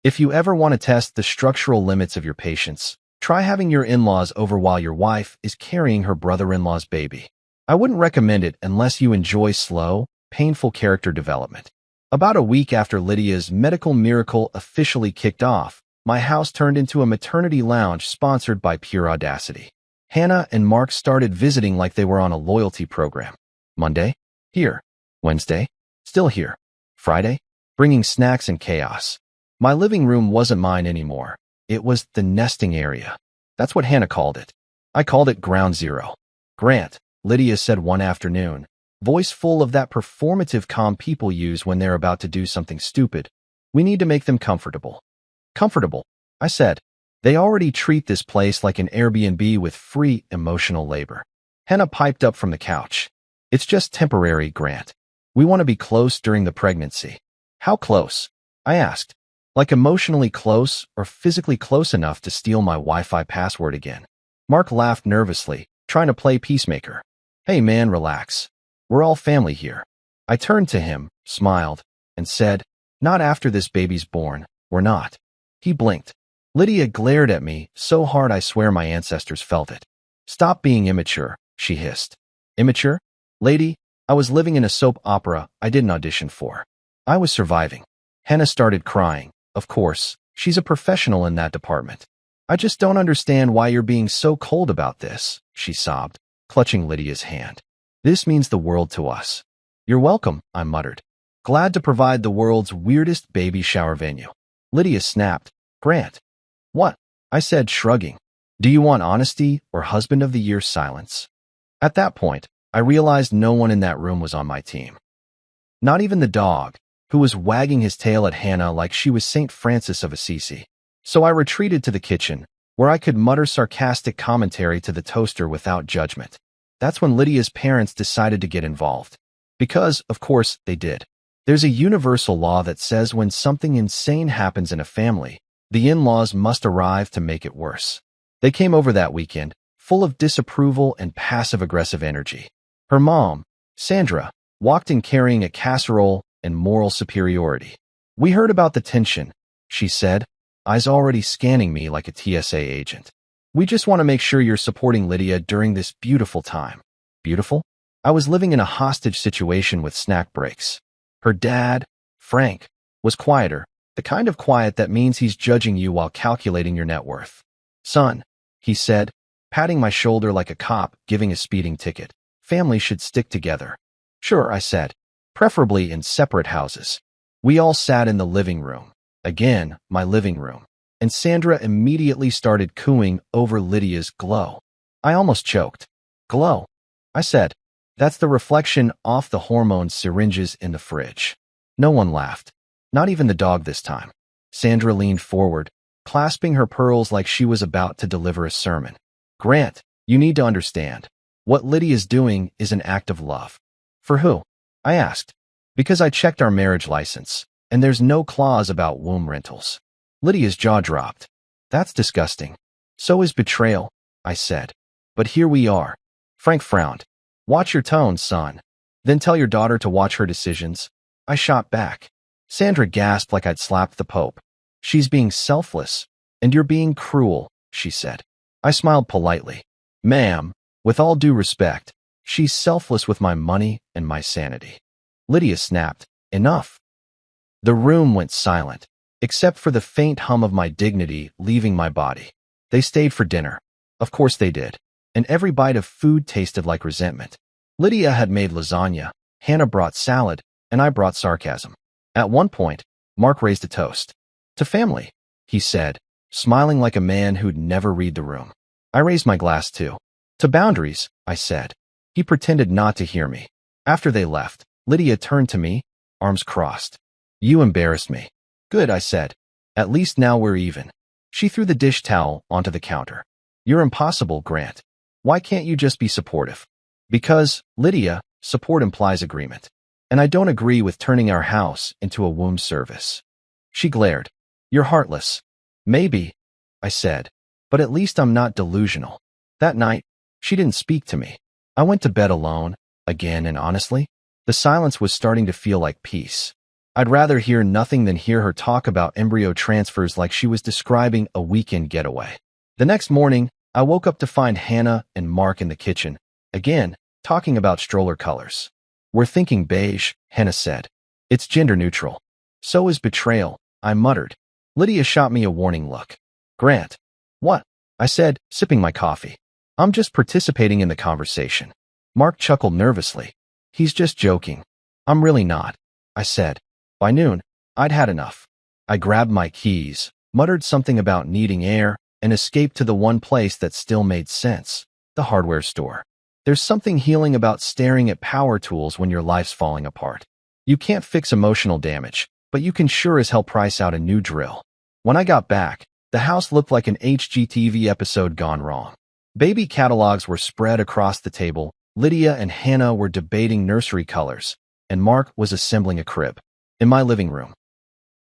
If you ever want to test the structural limits of your patience, try having your in-laws over while your wife is carrying her brother-in-law's baby. I wouldn't recommend it unless you enjoy slow, painful character development. About a week after Lydia's medical miracle officially kicked off, my house turned into a maternity lounge sponsored by Pure Audacity. Hannah and Mark started visiting like they were on a loyalty program. Monday, here. Wednesday, still here. Friday, bringing snacks and chaos. My living room wasn't mine anymore. It was the nesting area. That's what Hannah called it. I called it Ground Zero. Grant, Lydia said one afternoon, voice full of that performative calm people use when they're about to do something stupid. We need to make them comfortable. Comfortable, I said. They already treat this place like an Airbnb with free emotional labor. Hannah piped up from the couch. It's just temporary, Grant. We want to be close during the pregnancy. How close? I asked. Like emotionally close or physically close enough to steal my Wi-Fi password again? Mark laughed nervously, trying to play peacemaker. Hey man, relax. We're all family here. I turned to him, smiled, and said, not after this baby's born, we're not. He blinked. Lydia glared at me so hard I swear my ancestors felt it. Stop being immature, she hissed. Immature? Lady, I was living in a soap opera I didn't audition for. I was surviving. Hannah started crying. Of course, she's a professional in that department. I just don't understand why you're being so cold about this, she sobbed, clutching Lydia's hand. This means the world to us. You're welcome, I muttered. Glad to provide the world's weirdest baby shower venue. Lydia snapped. Grant. What? I said, shrugging. Do you want honesty or husband of the year silence? At that point, I realized no one in that room was on my team. Not even the dog, who was wagging his tail at Hannah like she was St. Francis of Assisi. So I retreated to the kitchen, where I could mutter sarcastic commentary to the toaster without judgment. That's when Lydia's parents decided to get involved. Because, of course, they did. There's a universal law that says when something insane happens in a family, the in-laws must arrive to make it worse. They came over that weekend, full of disapproval and passive-aggressive energy. Her mom, Sandra, walked in carrying a casserole and moral superiority. We heard about the tension, she said, eyes already scanning me like a TSA agent. We just want to make sure you're supporting Lydia during this beautiful time. Beautiful? I was living in a hostage situation with snack breaks. Her dad, Frank, was quieter, the kind of quiet that means he's judging you while calculating your net worth. Son, he said, patting my shoulder like a cop giving a speeding ticket. Families should stick together. Sure, I said, preferably in separate houses. We all sat in the living room. Again, my living room. And Sandra immediately started cooing over Lydia's glow. I almost choked. Glow, I said. That's the reflection off the hormone syringes in the fridge. No one laughed. Not even the dog this time. Sandra leaned forward, clasping her pearls like she was about to deliver a sermon. Grant, you need to understand. What Lydia's doing is an act of love. For who? I asked. Because I checked our marriage license, and there's no clause about womb rentals. Lydia's jaw dropped. That's disgusting. So is betrayal, I said. But here we are. Frank frowned. Watch your tone, son. Then tell your daughter to watch her decisions. I shot back. Sandra gasped like I'd slapped the Pope. She's being selfless, and you're being cruel, she said. I smiled politely. Ma'am, with all due respect, she's selfless with my money and my sanity. Lydia snapped. Enough. The room went silent, except for the faint hum of my dignity leaving my body. They stayed for dinner. Of course they did. And every bite of food tasted like resentment. Lydia had made lasagna, Hannah brought salad, and I brought sarcasm. At one point, Mark raised a toast. To family, he said, smiling like a man who'd never read the room. I raised my glass too. To boundaries, I said. He pretended not to hear me. After they left, Lydia turned to me, arms crossed. You embarrassed me. Good, I said. At least now we're even. She threw the dish towel onto the counter. You're impossible, Grant. Why can't you just be supportive? Because, Lydia, support implies agreement. And I don't agree with turning our house into a womb service. She glared. You're heartless. Maybe, I said. but at least I'm not delusional. That night, she didn't speak to me. I went to bed alone, again, and honestly, the silence was starting to feel like peace. I'd rather hear nothing than hear her talk about embryo transfers like she was describing a weekend getaway. The next morning, I woke up to find Hannah and Mark in the kitchen, again, talking about stroller colors. We're thinking beige, Hannah said. It's gender neutral. So is betrayal, I muttered. Lydia shot me a warning look. Grant. What? I said, sipping my coffee. I'm just participating in the conversation. Mark chuckled nervously. He's just joking. I'm really not, I said. By noon, I'd had enough. I grabbed my keys, muttered something about needing air, and escaped to the one place that still made sense, the hardware store. There's something healing about staring at power tools when your life's falling apart. You can't fix emotional damage, but you can sure as hell price out a new drill. When I got back, the house looked like an HGTV episode gone wrong. Baby catalogs were spread across the table, Lydia and Hannah were debating nursery colors, and Mark was assembling a crib. In my living room.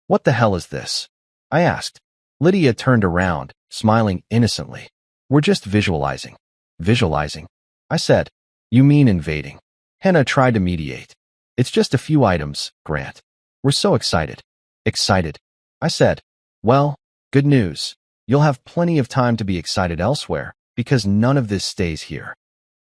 What the hell is this? I asked. Lydia turned around, smiling innocently. We're just visualizing. Visualizing? I said. You mean invading? Hannah tried to mediate. It's just a few items, Grant. We're so excited. Excited? I said. Well, good news. You'll have plenty of time to be excited elsewhere, because none of this stays here.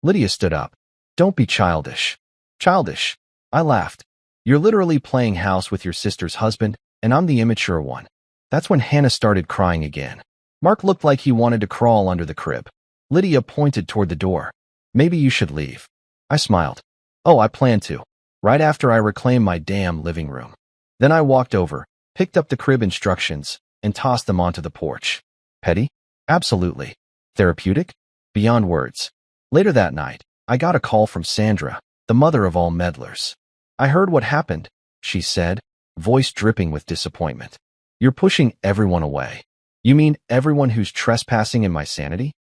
Lydia stood up. Don't be childish. Childish? I laughed. You're literally playing house with your sister's husband, and I'm the immature one. That's when Hannah started crying again. Mark looked like he wanted to crawl under the crib. Lydia pointed toward the door. Maybe you should leave. I smiled. Oh, I plan to. Right after I reclaim my damn living room. Then I walked over, picked up the crib instructions, and tossed them onto the porch. Petty? Absolutely. Therapeutic? Beyond words. Later that night, I got a call from Sandra, the mother of all meddlers. I heard what happened, she said, voice dripping with disappointment. You're pushing everyone away. You mean everyone who's trespassing in my sanity?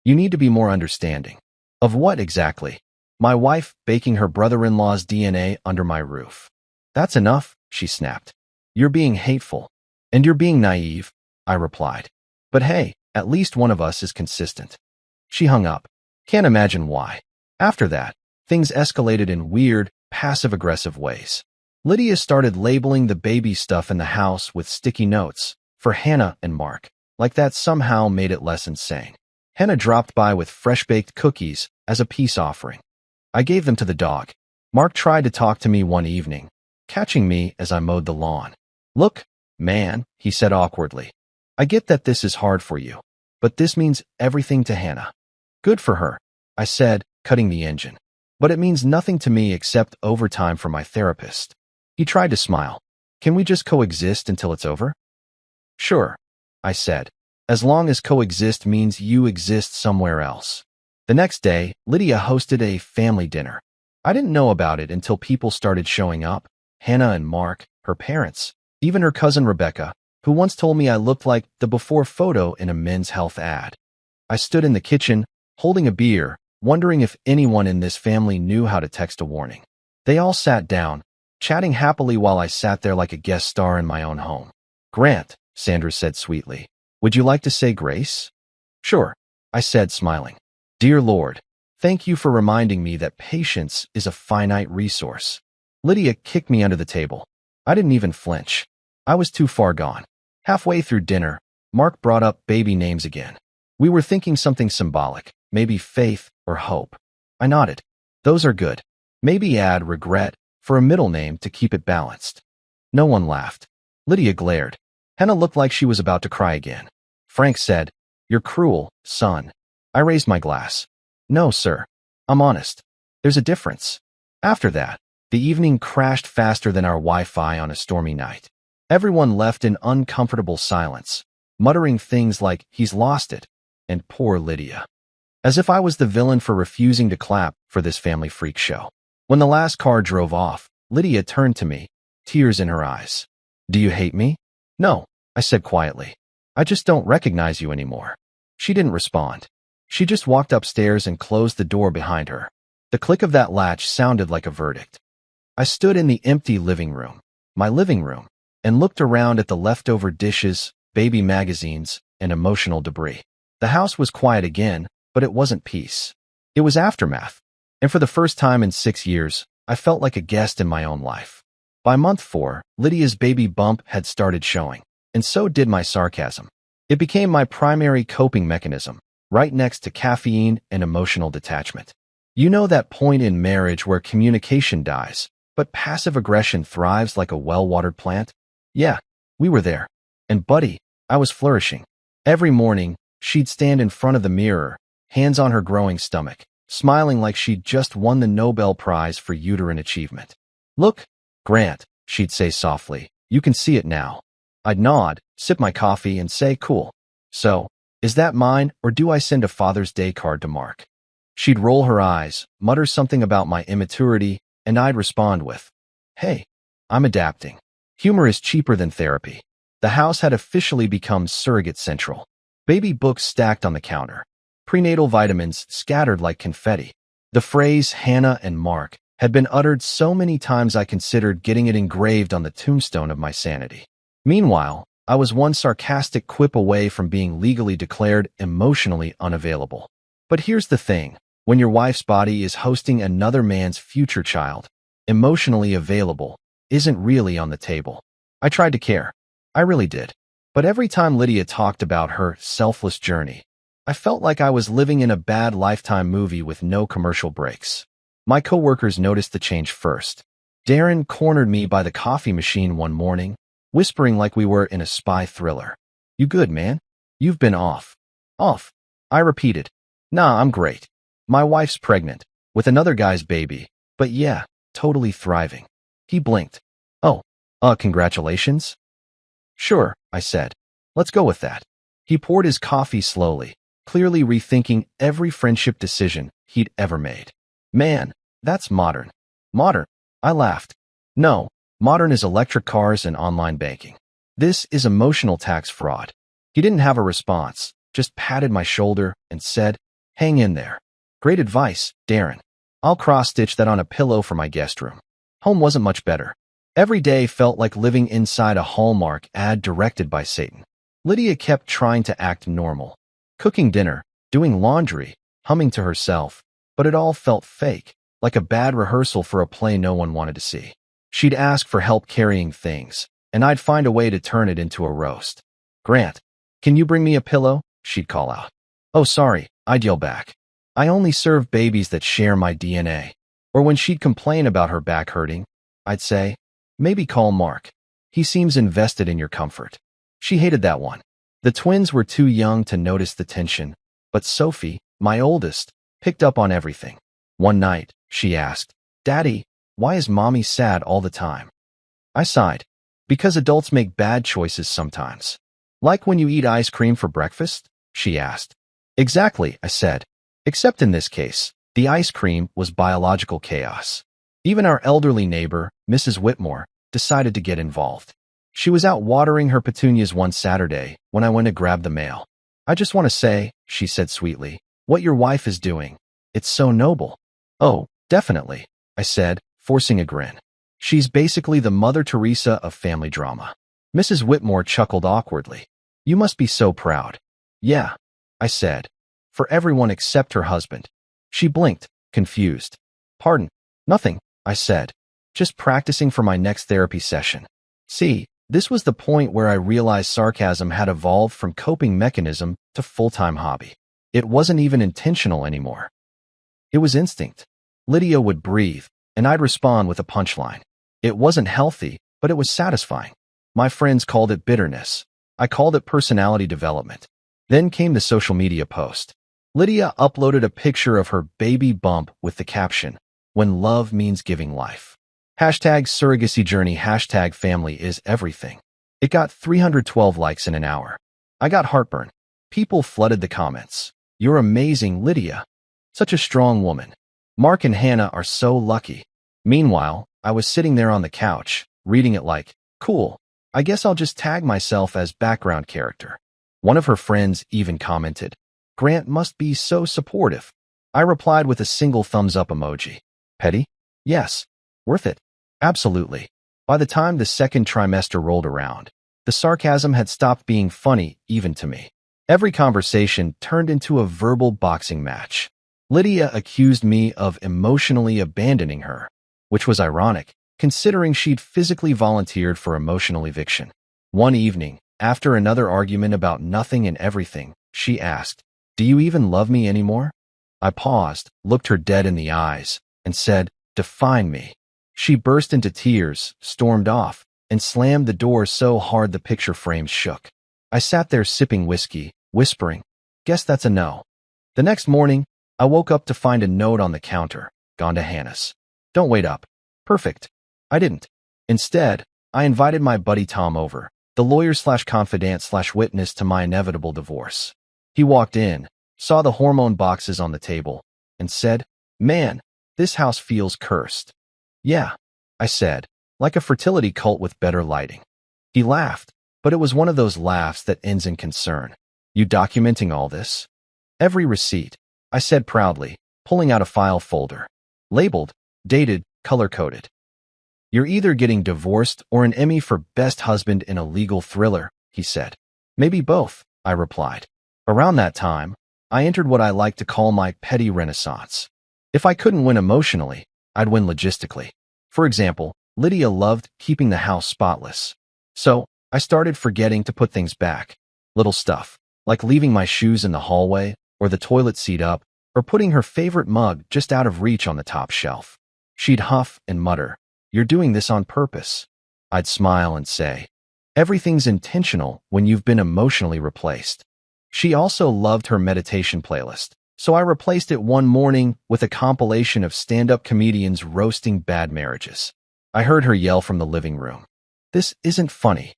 You need to be more understanding. Of what exactly? My wife baking her brother-in-law's DNA under my roof. That's enough, she snapped. You're being hateful. And you're being naive, I replied. But hey, at least one of us is consistent. She hung up. Can't imagine why. After that, things escalated in weird, passive-aggressive ways. Lydia started labeling the baby stuff in the house with sticky notes for Hannah and Mark, like that somehow made it less insane. Hannah dropped by with fresh-baked cookies as a peace offering. I gave them to the dog. Mark tried to talk to me one evening, catching me as I mowed the lawn. Look, man, he said awkwardly. I get that this is hard for you, but this means everything to Hannah. Good for her, I said, cutting the engine. But it means nothing to me except overtime for my therapist. He tried to smile. Can we just coexist until it's over? Sure, I said, as long as coexist means you exist somewhere else. The next day, Lydia hosted a family dinner. I didn't know about it until people started showing up. Hannah and Mark, her parents, even her cousin Rebecca, who once told me I looked like the before photo in a Men's Health ad. I stood in the kitchen, holding a beer, wondering if anyone in this family knew how to text a warning. They all sat down, chatting happily while I sat there like a guest star in my own home. Grant, Sandra said sweetly, would you like to say grace? Sure, I said, smiling. Dear Lord, thank you for reminding me that patience is a finite resource. Lydia kicked me under the table. I didn't even flinch. I was too far gone. Halfway through dinner, Mark brought up baby names again. We were thinking something symbolic, maybe faith or hope. I nodded. Those are good. Maybe add regret for a middle name to keep it balanced. No one laughed. Lydia glared. Hannah looked like she was about to cry again. Frank said, You're cruel, son. I raised my glass. No, sir. I'm honest. There's a difference. After that, the evening crashed faster than our Wi-Fi on a stormy night. Everyone left in uncomfortable silence, muttering things like, he's lost it, and poor Lydia. As if I was the villain for refusing to clap for this family freak show. When the last car drove off, Lydia turned to me, tears in her eyes. Do you hate me? No, I said quietly. I just don't recognize you anymore. She didn't respond. She just walked upstairs and closed the door behind her. The click of that latch sounded like a verdict. I stood in the empty living room, my living room, and looked around at the leftover dishes, baby magazines, and emotional debris. The house was quiet again, but it wasn't peace. It was aftermath. And for the first time in 6 years, I felt like a guest in my own life. By month 4, Lydia's baby bump had started showing, and so did my sarcasm. It became my primary coping mechanism, right next to caffeine and emotional detachment. You know that point in marriage where communication dies, but passive aggression thrives like a well-watered plant? Yeah, we were there. And buddy, I was flourishing. Every morning, she'd stand in front of the mirror, hands on her growing stomach, smiling like she'd just won the Nobel Prize for uterine achievement. "Look, Grant," she'd say softly, "you can see it now." I'd nod, sip my coffee, and say, "Cool. So, is that mine, or do I send a Father's Day card to Mark?" She'd roll her eyes, mutter something about my immaturity, and I'd respond with, "Hey, I'm adapting." Humor is cheaper than therapy. The house had officially become Surrogate Central. Baby books stacked on the counter. Prenatal vitamins scattered like confetti. The phrase Hannah and Mark had been uttered so many times I considered getting it engraved on the tombstone of my sanity. Meanwhile, I was one sarcastic quip away from being legally declared emotionally unavailable. But here's the thing. When your wife's body is hosting another man's future child, emotionally available isn't really on the table. I tried to care. I really did. But every time Lydia talked about her selfless journey, I felt like I was living in a bad Lifetime movie with no commercial breaks. My coworkers noticed the change first. Darren cornered me by the coffee machine one morning, whispering like we were in a spy thriller. "You good, man? You've been off." "Off?" I repeated. "Nah, I'm great. My wife's pregnant, with another guy's baby, but yeah, totally thriving." He blinked. "Oh, congratulations?" "Sure," I said. "Let's go with that." He poured his coffee slowly, clearly rethinking every friendship decision he'd ever made. "Man, that's modern." "Modern?" I laughed. "No, modern is electric cars and online banking. This is emotional tax fraud." He didn't have a response, just patted my shoulder and said, "Hang in there." "Great advice, Darren. I'll cross-stitch that on a pillow for my guest room." Home wasn't much better. Every day felt like living inside a Hallmark ad directed by Satan. Lydia kept trying to act normal. Cooking dinner, doing laundry, humming to herself, but it all felt fake, like a bad rehearsal for a play no one wanted to see. She'd ask for help carrying things, and I'd find a way to turn it into a roast. "Grant, can you bring me a pillow?" she'd call out. "Oh, sorry," I'd yell back. "I only serve babies that share my DNA." Or when she'd complain about her back hurting, I'd say, "Maybe call Mark. He seems invested in your comfort." She hated that one. The twins were too young to notice the tension, but Sophie, my oldest, picked up on everything. One night, she asked, "Daddy, why is Mommy sad all the time?" I sighed. "Because adults make bad choices sometimes." "Like when you eat ice cream for breakfast?" she asked. "Exactly," I said. Except in this case, the ice cream was biological chaos. Even our elderly neighbor, Mrs. Whitmore, decided to get involved. She was out watering her petunias one Saturday when I went to grab the mail. "I just want to say," she said sweetly, "what your wife is doing. It's so noble." "Oh, definitely," I said, forcing a grin. "She's basically the Mother Teresa of family drama." Mrs. Whitmore chuckled awkwardly. "You must be so proud." "Yeah," I said, "for everyone except her husband." She blinked, confused. "Pardon?" "Nothing," I said. "Just practicing for my next therapy session." See, this was the point where I realized sarcasm had evolved from coping mechanism to full-time hobby. It wasn't even intentional anymore. It was instinct. Lydia would breathe, and I'd respond with a punchline. It wasn't healthy, but it was satisfying. My friends called it bitterness. I called it personality development. Then came the social media post. Lydia uploaded a picture of her baby bump with the caption, "When love means giving life." Hashtag surrogacy journey, hashtag family is everything. It got 312 likes in an hour. I got heartburn. People flooded the comments. "You're amazing, Lydia. Such a strong woman. Mark and Hannah are so lucky." Meanwhile, I was sitting there on the couch, reading it like, "Cool. I guess I'll just tag myself as background character." One of her friends even commented, "Grant must be so supportive." I replied with a single thumbs up emoji. Petty? Yes. Worth it? Absolutely. By the time the second trimester rolled around, the sarcasm had stopped being funny even to me. Every conversation turned into a verbal boxing match. Lydia accused me of emotionally abandoning her, which was ironic, considering she'd physically volunteered for emotional eviction. One evening, after another argument about nothing and everything, she asked, "Do you even love me anymore?" I paused, looked her dead in the eyes, and said, "Define me." She burst into tears, stormed off, and slammed the door so hard the picture frames shook. I sat there sipping whiskey, whispering, "Guess that's a no." The next morning, I woke up to find a note on the counter, "Gone to Hannah's. Don't wait up." Perfect. I didn't. Instead, I invited my buddy Tom over, the lawyer/confidant/witness to my inevitable divorce. He walked in, saw the hormone boxes on the table, and said, "Man, this house feels cursed." "Yeah," I said, "like a fertility cult with better lighting." He laughed, but it was one of those laughs that ends in concern. "You documenting all this?" "Every receipt," I said proudly, pulling out a file folder. Labeled, dated, color-coded. "You're either getting divorced or an Emmy for Best Husband in a Legal Thriller," he said. "Maybe both," I replied. Around that time, I entered what I like to call my petty renaissance. If I couldn't win emotionally, I'd win logistically. For example, Lydia loved keeping the house spotless. So, I started forgetting to put things back. Little stuff, like leaving my shoes in the hallway, or the toilet seat up, or putting her favorite mug just out of reach on the top shelf. She'd huff and mutter, "You're doing this on purpose." I'd smile and say, "Everything's intentional when you've been emotionally replaced." She also loved her meditation playlist, so I replaced it one morning with a compilation of stand-up comedians roasting bad marriages. I heard her yell from the living room, "This isn't funny."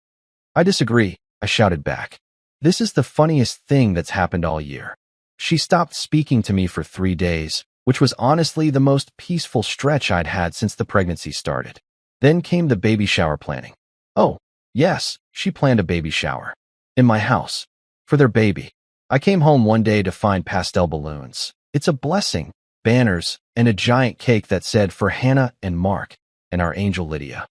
"I disagree," I shouted back. "This is the funniest thing that's happened all year." She stopped speaking to me for 3 days, which was honestly the most peaceful stretch I'd had since the pregnancy started. Then came the baby shower planning. Oh, yes, she planned a baby shower. In my house. For their baby. I came home one day to find pastel balloons. It's a blessing, banners, and a giant cake that said "For Hannah and Mark, and our angel Lydia."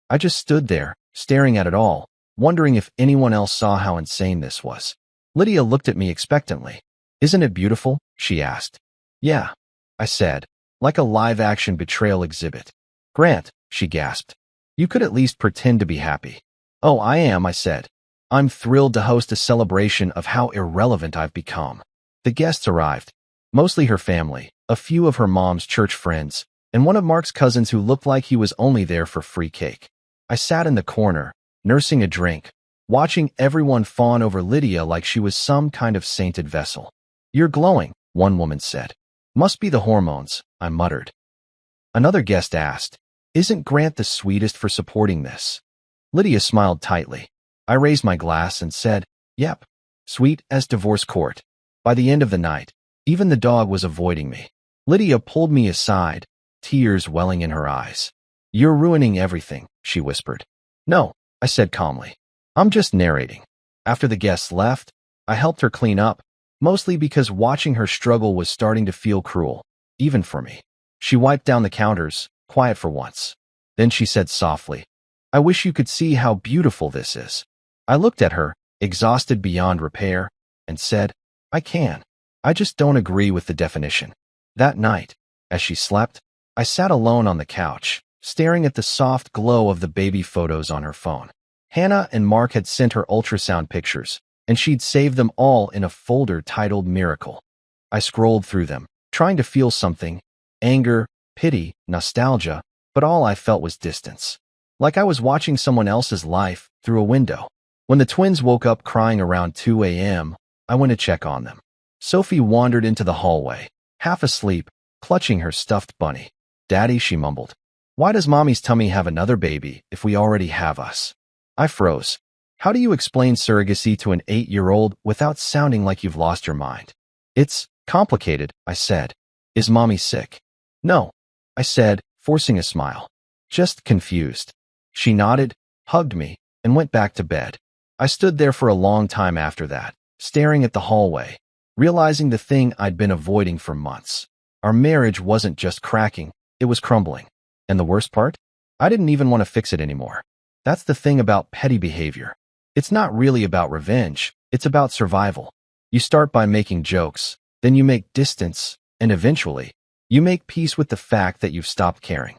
I just stood there, staring at it all, wondering if anyone else saw how insane this was. Lydia looked at me expectantly. "Isn't it beautiful?" she asked. "Yeah," I said, like a live-action betrayal exhibit. "Grant," she gasped, "you could at least pretend to be happy." "Oh, I am," I said. "I'm thrilled to host a celebration of how irrelevant I've become." The guests arrived, mostly her family, a few of her mom's church friends, and one of Mark's cousins who looked like he was only there for free cake. I sat in the corner, nursing a drink, watching everyone fawn over Lydia like she was some kind of sainted vessel. "You're glowing," one woman said. "Must be the hormones," I muttered. Another guest asked, "Isn't Grant the sweetest for supporting this?" Lydia smiled tightly. I raised my glass and said, "Yep, sweet as divorce court." By the end of the night, even the dog was avoiding me. Lydia pulled me aside, tears welling in her eyes. "You're ruining everything," she whispered. "No," I said calmly. "I'm just narrating." After the guests left, I helped her clean up, mostly because watching her struggle was starting to feel cruel, even for me. She wiped down the counters, quiet for once. Then she said softly, "I wish you could see how beautiful this is." I looked at her, exhausted beyond repair, and said, "I can. I just don't agree with the definition." That night, as she slept, I sat alone on the couch, staring at the soft glow of the baby photos on her phone. Hannah and Mark had sent her ultrasound pictures, and she'd saved them all in a folder titled Miracle. I scrolled through them, trying to feel something, anger, pity, nostalgia, but all I felt was distance. Like I was watching someone else's life through a window. When the twins woke up crying around 2 a.m., I went to check on them. Sophie wandered into the hallway, half asleep, clutching her stuffed bunny. "Daddy," she mumbled. "Why does Mommy's tummy have another baby if we already have us?" I froze. How do you explain surrogacy to an 8-year-old without sounding like you've lost your mind? "It's complicated," I said. "Is Mommy sick?" "No," I said, forcing a smile. "Just confused." She nodded, hugged me, and went back to bed. I stood there for a long time after that, staring at the hallway, realizing the thing I'd been avoiding for months. Our marriage wasn't just cracking, it was crumbling. And the worst part? I didn't even want to fix it anymore. That's the thing about petty behavior. It's not really about revenge, it's about survival. You start by making jokes, then you make distance, and eventually, you make peace with the fact that you've stopped caring.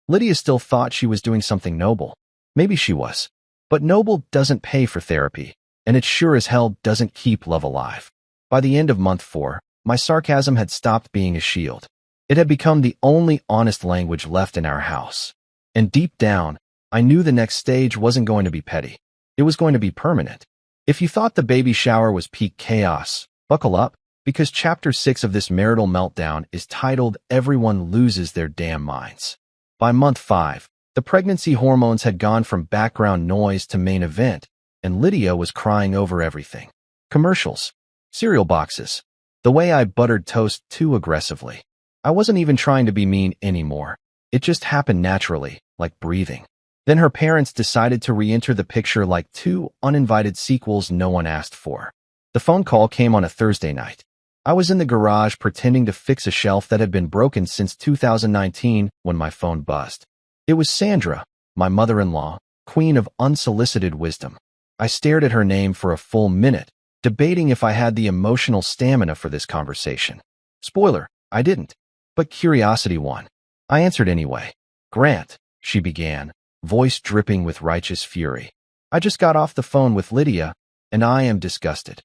Lydia still thought she was doing something noble. Maybe she was. But noble doesn't pay for therapy, and it sure as hell doesn't keep love alive. By the end of month 4, my sarcasm had stopped being a shield. It had become the only honest language left in our house. And deep down, I knew the next stage wasn't going to be petty. It was going to be permanent. If you thought the baby shower was peak chaos, buckle up, because Chapter 6 of this marital meltdown is titled Everyone Loses Their Damn Minds. By month 5, the pregnancy hormones had gone from background noise to main event, and Lydia was crying over everything. Commercials, cereal boxes, the way I buttered toast too aggressively. I wasn't even trying to be mean anymore. It just happened naturally, like breathing. Then her parents decided to re-enter the picture like 2 uninvited sequels no one asked for. The phone call came on a Thursday night. I was in the garage pretending to fix a shelf that had been broken since 2019 when my phone buzzed. It was Sandra, my mother-in-law, queen of unsolicited wisdom. I stared at her name for a full minute, debating if I had the emotional stamina for this conversation. Spoiler, I didn't. But curiosity won. I answered anyway. Grant, she began, voice dripping with righteous fury. I just got off the phone with Lydia, and I am disgusted.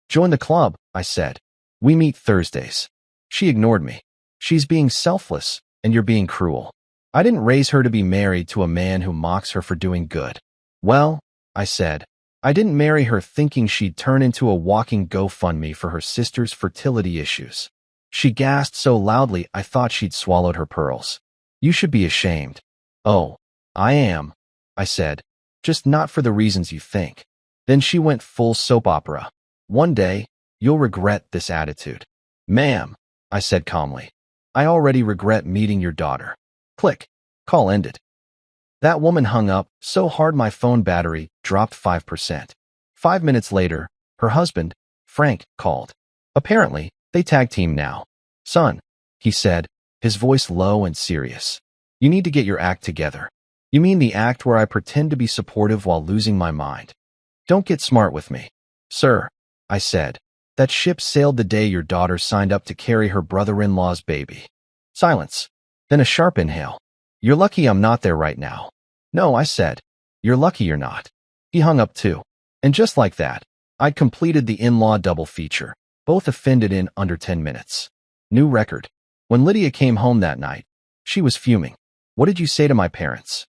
Join the club, I said. We meet Thursdays. She ignored me. She's being selfless, and you're being cruel. I didn't raise her to be married to a man who mocks her for doing good. Well, I said, I didn't marry her thinking she'd turn into a walking GoFundMe for her sister's fertility issues. She gasped so loudly I thought she'd swallowed her pearls. You should be ashamed. Oh, I am, I said, just not for the reasons you think. Then she went full soap opera. One day, you'll regret this attitude. Ma'am, I said calmly, I already regret meeting your daughter. Click. Call ended. That woman hung up so hard my phone battery dropped 5%. 5 minutes later, her husband, Frank, called. Apparently, they tag team now. Son, he said, his voice low and serious. You need to get your act together. You mean the act where I pretend to be supportive while losing my mind? Don't get smart with me. Sir, I said, that ship sailed the day your daughter signed up to carry her brother-in-law's baby. Silence. Then a sharp inhale. You're lucky I'm not there right now. No, I said. You're lucky you're not. He hung up too. And just like that, I'd completed the in-law double feature, both offended in under 10 minutes. New record. When Lydia came home that night, she was fuming. What did you say to my parents?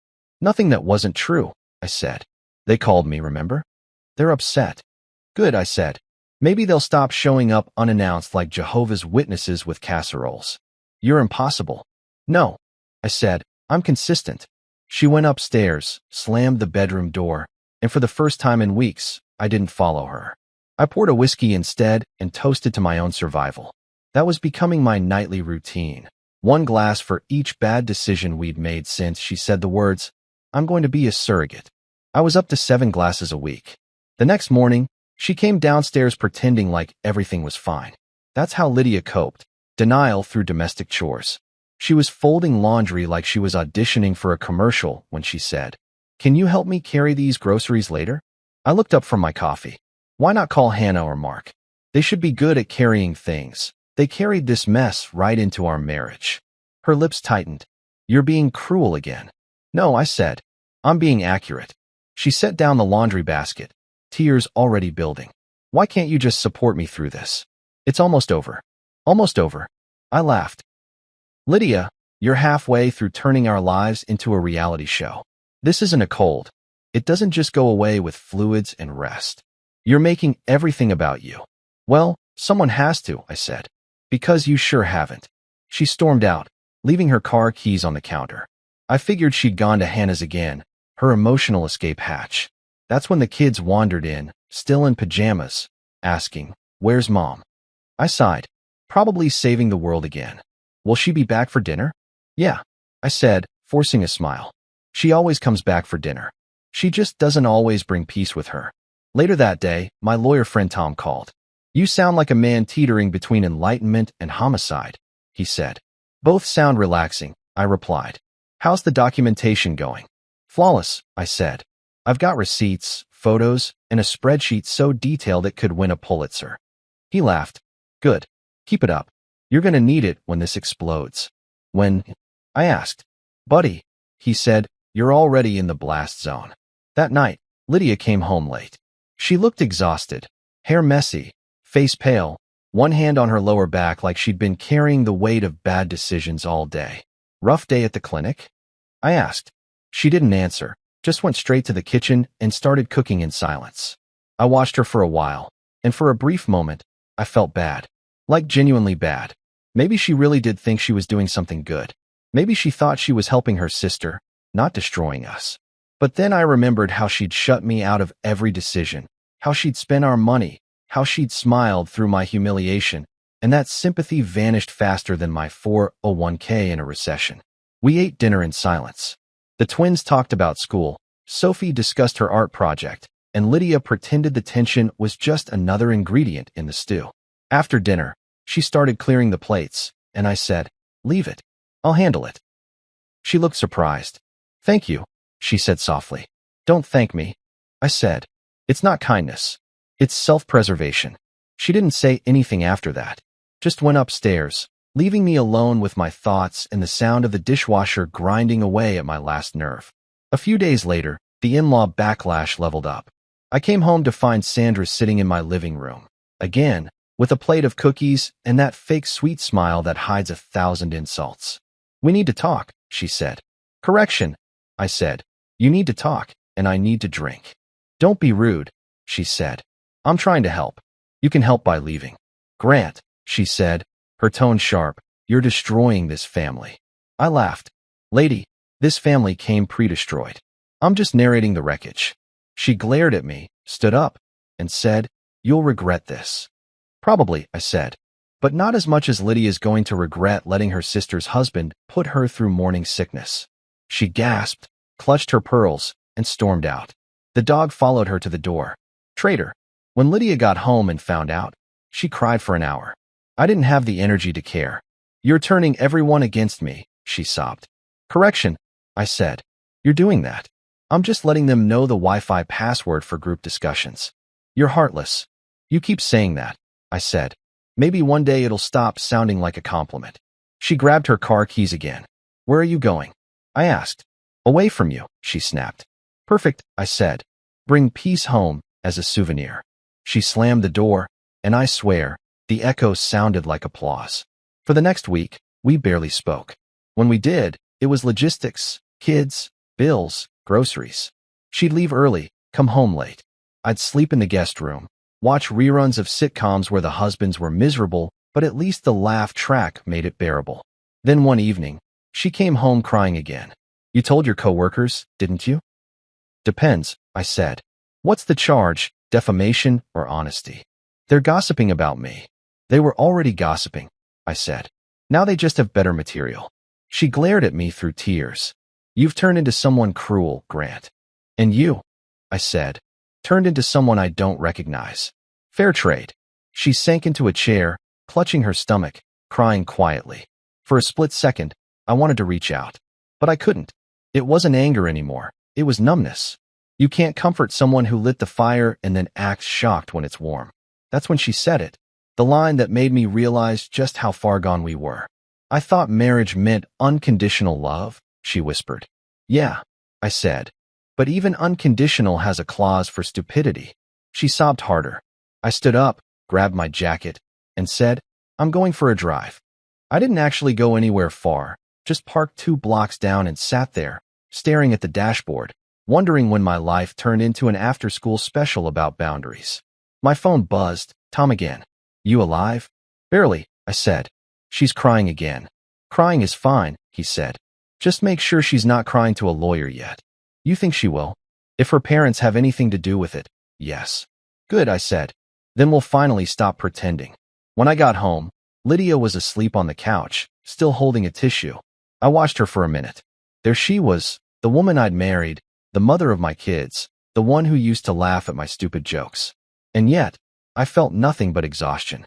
Nothing that wasn't true, I said. They called me, remember? They're upset. Good, I said. Maybe they'll stop showing up unannounced like Jehovah's Witnesses with casseroles. You're impossible. No, I said, I'm consistent. She went upstairs, slammed the bedroom door, and for the first time in weeks, I didn't follow her. I poured a whiskey instead and toasted to my own survival. That was becoming my nightly routine. 1 glass for each bad decision we'd made since she said the words, I'm going to be a surrogate. I was up to 7 glasses a week. The next morning, she came downstairs pretending like everything was fine. That's how Lydia coped. Denial through domestic chores. She was folding laundry like she was auditioning for a commercial when she said, Can you help me carry these groceries later? I looked up from my coffee. Why not call Hannah or Mark? They should be good at carrying things. They carried this mess right into our marriage. Her lips tightened. You're being cruel again. No, I said. I'm being accurate. She set down the laundry basket, tears already building. Why can't you just support me through this? It's almost over. Almost over. I laughed. Lydia, you're halfway through turning our lives into a reality show. This isn't a cold. It doesn't just go away with fluids and rest. You're making everything about you. Well, someone has to, I said. Because you sure haven't. She stormed out, leaving her car keys on the counter. I figured she'd gone to Hannah's again, her emotional escape hatch. That's when the kids wandered in, still in pajamas, asking, Where's Mom? I sighed. Probably saving the world again. Will she be back for dinner? Yeah, I said, forcing a smile. She always comes back for dinner. She just doesn't always bring peace with her. Later that day, my lawyer friend Tom called. You sound like a man teetering between enlightenment and homicide, he said. Both sound relaxing, I replied. How's the documentation going? Flawless, I said. I've got receipts, photos, and a spreadsheet so detailed it could win a Pulitzer. He laughed. Good. Keep it up. You're gonna need it when this explodes. When? I asked. Buddy, he said, you're already in the blast zone. That night, Lydia came home late. She looked exhausted, hair messy, face pale, one hand on her lower back like she'd been carrying the weight of bad decisions all day. Rough day at the clinic? I asked. She didn't answer, just went straight to the kitchen and started cooking in silence. I watched her for a while, and for a brief moment, I felt bad. Like genuinely bad. Maybe she really did think she was doing something good. Maybe she thought she was helping her sister, not destroying us. But then I remembered how she'd shut me out of every decision, how she'd spent our money, how she'd smiled through my humiliation, and that sympathy vanished faster than my 401k in a recession. We ate dinner in silence. The twins talked about school, Sophie discussed her art project, and Lydia pretended the tension was just another ingredient in the stew. After dinner, she started clearing the plates, and I said, leave it. I'll handle it. She looked surprised. Thank you, she said softly. Don't thank me, I said. It's not kindness. It's self-preservation. She didn't say anything after that, just went upstairs, leaving me alone with my thoughts and the sound of the dishwasher grinding away at my last nerve. A few days later, the in-law backlash leveled up. I came home to find Sandra sitting in my living room, again, with a plate of cookies and that fake sweet smile that hides 1,000 insults. We need to talk, she said. Correction, I said. You need to talk, and I need to drink. Don't be rude, she said. I'm trying to help. You can help by leaving. Grant, she said, her tone sharp, you're destroying this family. I laughed. Lady, this family came pre-destroyed. I'm just narrating the wreckage. She glared at me, stood up, and said, you'll regret this. Probably, I said, but not as much as Lydia's going to regret letting her sister's husband put her through morning sickness. She gasped, clutched her pearls, and stormed out. The dog followed her to the door. Traitor. When Lydia got home and found out, she cried for an hour. I didn't have the energy to care. You're turning everyone against me, she sobbed. Correction, I said. You're doing that. I'm just letting them know the Wi-Fi password for group discussions. You're heartless. You keep saying that, I said. Maybe one day it'll stop sounding like a compliment. She grabbed her car keys again. Where are you going? I asked. Away from you, she snapped. Perfect, I said. Bring peace home as a souvenir. She slammed the door, and I swear, the echo sounded like applause. For the next week, we barely spoke. When we did, it was logistics, kids, bills, groceries. She'd leave early, come home late. I'd sleep in the guest room, watch reruns of sitcoms where the husbands were miserable, but at least the laugh track made it bearable. Then one evening, she came home crying again. You told your coworkers, didn't you? Depends, I said. What's the charge, defamation or honesty? They're gossiping about me. They were already gossiping, I said. Now they just have better material. She glared at me through tears. You've turned into someone cruel, Grant. And you, I said, turned into someone I don't recognize. Fair trade. She sank into a chair, clutching her stomach, crying quietly. For a split second, I wanted to reach out. But I couldn't. It wasn't anger anymore. It was numbness. You can't comfort someone who lit the fire and then acts shocked when it's warm. That's when she said it. The line that made me realize just how far gone we were. I thought marriage meant unconditional love, she whispered. Yeah, I said. But even unconditional has a clause for stupidity. She sobbed harder. I stood up, grabbed my jacket, and said, I'm going for a drive. I didn't actually go anywhere far, just parked 2 blocks down and sat there, staring at the dashboard, wondering when my life turned into an after-school special about boundaries. My phone buzzed. Tom again. You alive? Barely, I said. She's crying again. Crying is fine, he said. Just make sure she's not crying to a lawyer yet. You think she will? If her parents have anything to do with it, yes. Good, I said. Then we'll finally stop pretending. When I got home, Lydia was asleep on the couch, still holding a tissue. I watched her for a minute. There she was, the woman I'd married, the mother of my kids, the one who used to laugh at my stupid jokes. And yet, I felt nothing but exhaustion.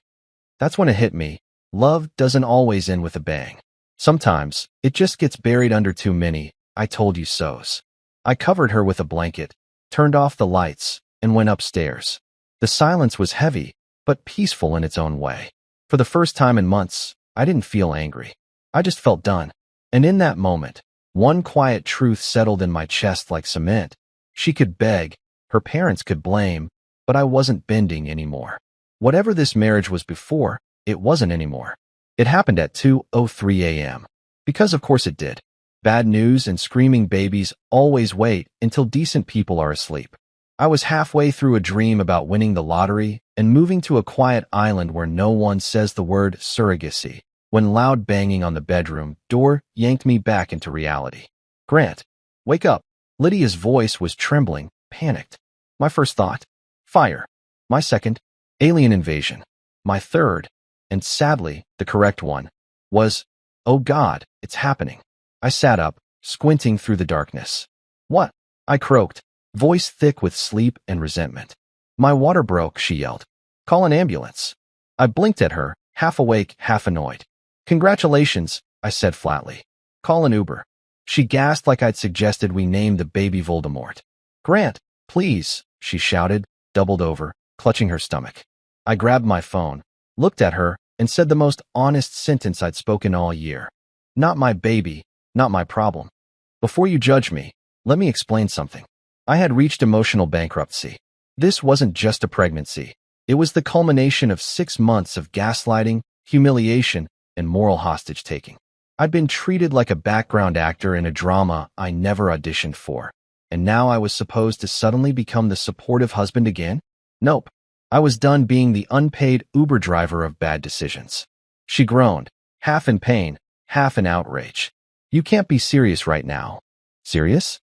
That's when it hit me. Love doesn't always end with a bang. Sometimes, it just gets buried under too many I told you so's. I covered her with a blanket, turned off the lights, and went upstairs. The silence was heavy, but peaceful in its own way. For the first time in months, I didn't feel angry. I just felt done. And in that moment, one quiet truth settled in my chest like cement. She could beg, her parents could blame, but I wasn't bending anymore. Whatever this marriage was before, it wasn't anymore. It happened at 2:03 a.m. Because of course it did. Bad news and screaming babies always wait until decent people are asleep. I was halfway through a dream about winning the lottery and moving to a quiet island where no one says the word surrogacy, when loud banging on the bedroom door yanked me back into reality. "Grant, wake up." Lydia's voice was trembling, panicked. My first thought, fire. My second, alien invasion. My third, and sadly, the correct one, was, oh God, it's happening. I sat up, squinting through the darkness. "What?" I croaked, voice thick with sleep and resentment. "My water broke," she yelled. "Call an ambulance." I blinked at her, half awake, half annoyed. "Congratulations," I said flatly. "Call an Uber." She gasped like I'd suggested we name the baby Voldemort. "Grant, please," she shouted, doubled over, clutching her stomach. I grabbed my phone, looked at her, and said the most honest sentence I'd spoken all year. "Not my baby, not my problem. Before you judge me, let me explain something." I had reached emotional bankruptcy. This wasn't just a pregnancy. It was the culmination of 6 months of gaslighting, humiliation, and moral hostage-taking. I'd been treated like a background actor in a drama I never auditioned for, and now I was supposed to suddenly become the supportive husband again? Nope. I was done being the unpaid Uber driver of bad decisions. She groaned, half in pain, half in outrage. "You can't be serious right now." "Serious?"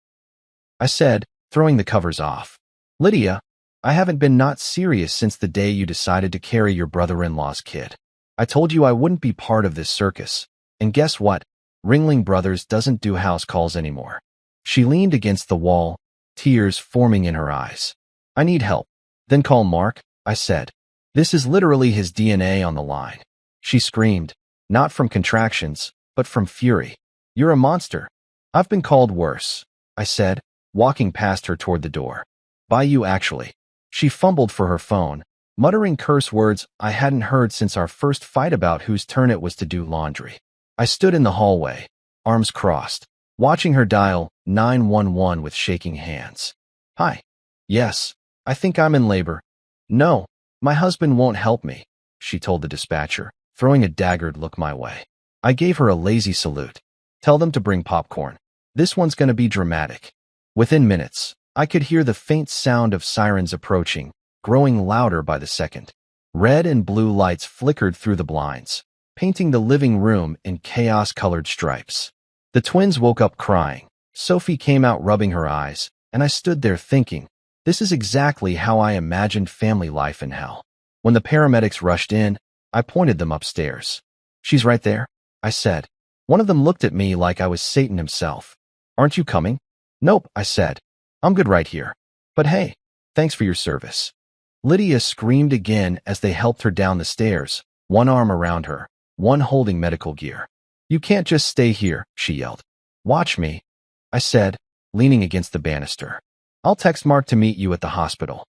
I said, throwing the covers off. "Lydia, I haven't been not serious since the day you decided to carry your brother-in-law's kid. I told you I wouldn't be part of this circus. And guess what? Ringling Brothers doesn't do house calls anymore." She leaned against the wall, tears forming in her eyes. "I need help." "Then call Mark," I said. "This is literally his DNA on the line." She screamed, not from contractions, but from fury. "You're a monster." "I've been called worse," I said, walking past her toward the door. "By you, actually." She fumbled for her phone, muttering curse words I hadn't heard since our first fight about whose turn it was to do laundry. I stood in the hallway, arms crossed, watching her dial 911 with shaking hands. "Hi. Yes, I think I'm in labor." "No, my husband won't help me," she told the dispatcher, throwing a daggered look my way. I gave her a lazy salute. "Tell them to bring popcorn. This one's gonna be dramatic." Within minutes, I could hear the faint sound of sirens approaching, growing louder by the second. Red and blue lights flickered through the blinds, painting the living room in chaos-colored stripes. The twins woke up crying. Sophie came out rubbing her eyes, and I stood there thinking, this is exactly how I imagined family life in hell. When the paramedics rushed in, I pointed them upstairs. "She's right there," I said. One of them looked at me like I was Satan himself. "Aren't you coming?" "Nope," I said. "I'm good right here. But hey, thanks for your service." Lydia screamed again as they helped her down the stairs, one arm around her, one holding medical gear. "You can't just stay here," she yelled. "Watch me," I said, leaning against the banister. "I'll text Mark to meet you at the hospital."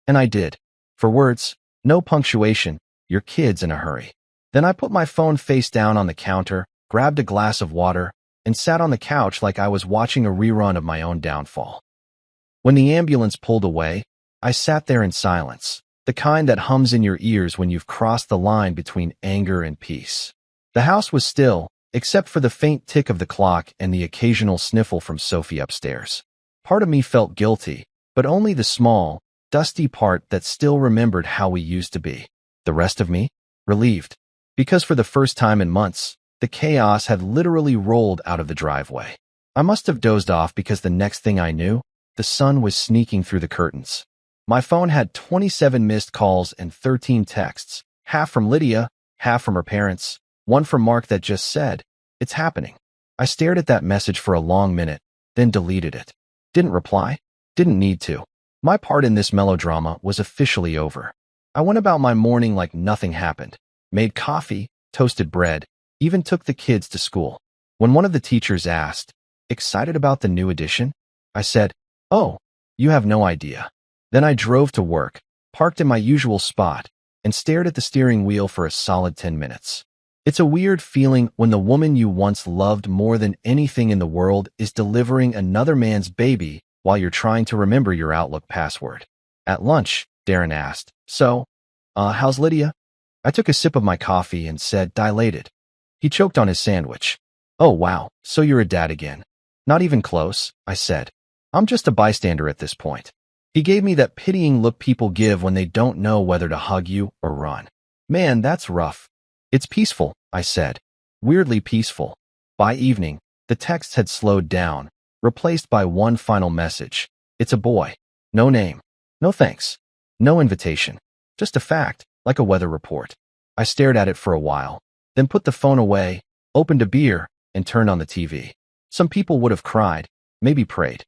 And I did. For words, no punctuation, "Your kid's in a hurry." Then I put my phone face down on the counter, grabbed a glass of water, and sat on the couch like I was watching a rerun of my own downfall. When the ambulance pulled away, I sat there in silence, the kind that hums in your ears when you've crossed the line between anger and peace. The house was still, except for the faint tick of the clock and the occasional sniffle from Sophie upstairs. Part of me felt guilty, but only the small, dusty part that still remembered how we used to be. The rest of me? Relieved. Because for the first time in months, the chaos had literally rolled out of the driveway. I must have dozed off because the next thing I knew, the sun was sneaking through the curtains. My phone had 27 missed calls and 13 texts, half from Lydia, half from her parents, one from Mark that just said, "It's happening." I stared at that message for a long minute, then deleted it. Didn't reply. Didn't need to. My part in this melodrama was officially over. I went about my morning like nothing happened. Made coffee, toasted bread, even took the kids to school. When one of the teachers asked, "Excited about the new edition?" I said, "Oh, you have no idea." Then I drove to work, parked in my usual spot, and stared at the steering wheel for a solid 10 minutes. It's a weird feeling when the woman you once loved more than anything in the world is delivering another man's baby while you're trying to remember your Outlook password. At lunch, Darren asked, "So, how's Lydia?" I took a sip of my coffee and said, dilated. He choked on his sandwich. "Oh, wow, so you're a dad again." "Not even close," I said. "I'm just a bystander at this point." He gave me that pitying look people give when they don't know whether to hug you or run. "Man, that's rough." "It's peaceful," I said. "Weirdly peaceful." By evening, the texts had slowed down, replaced by one final message. "It's a boy. No name. No thanks. No invitation. Just a fact, like a weather report." I stared at it for a while, then put the phone away, opened a beer, and turned on the TV. Some people would have cried, maybe prayed.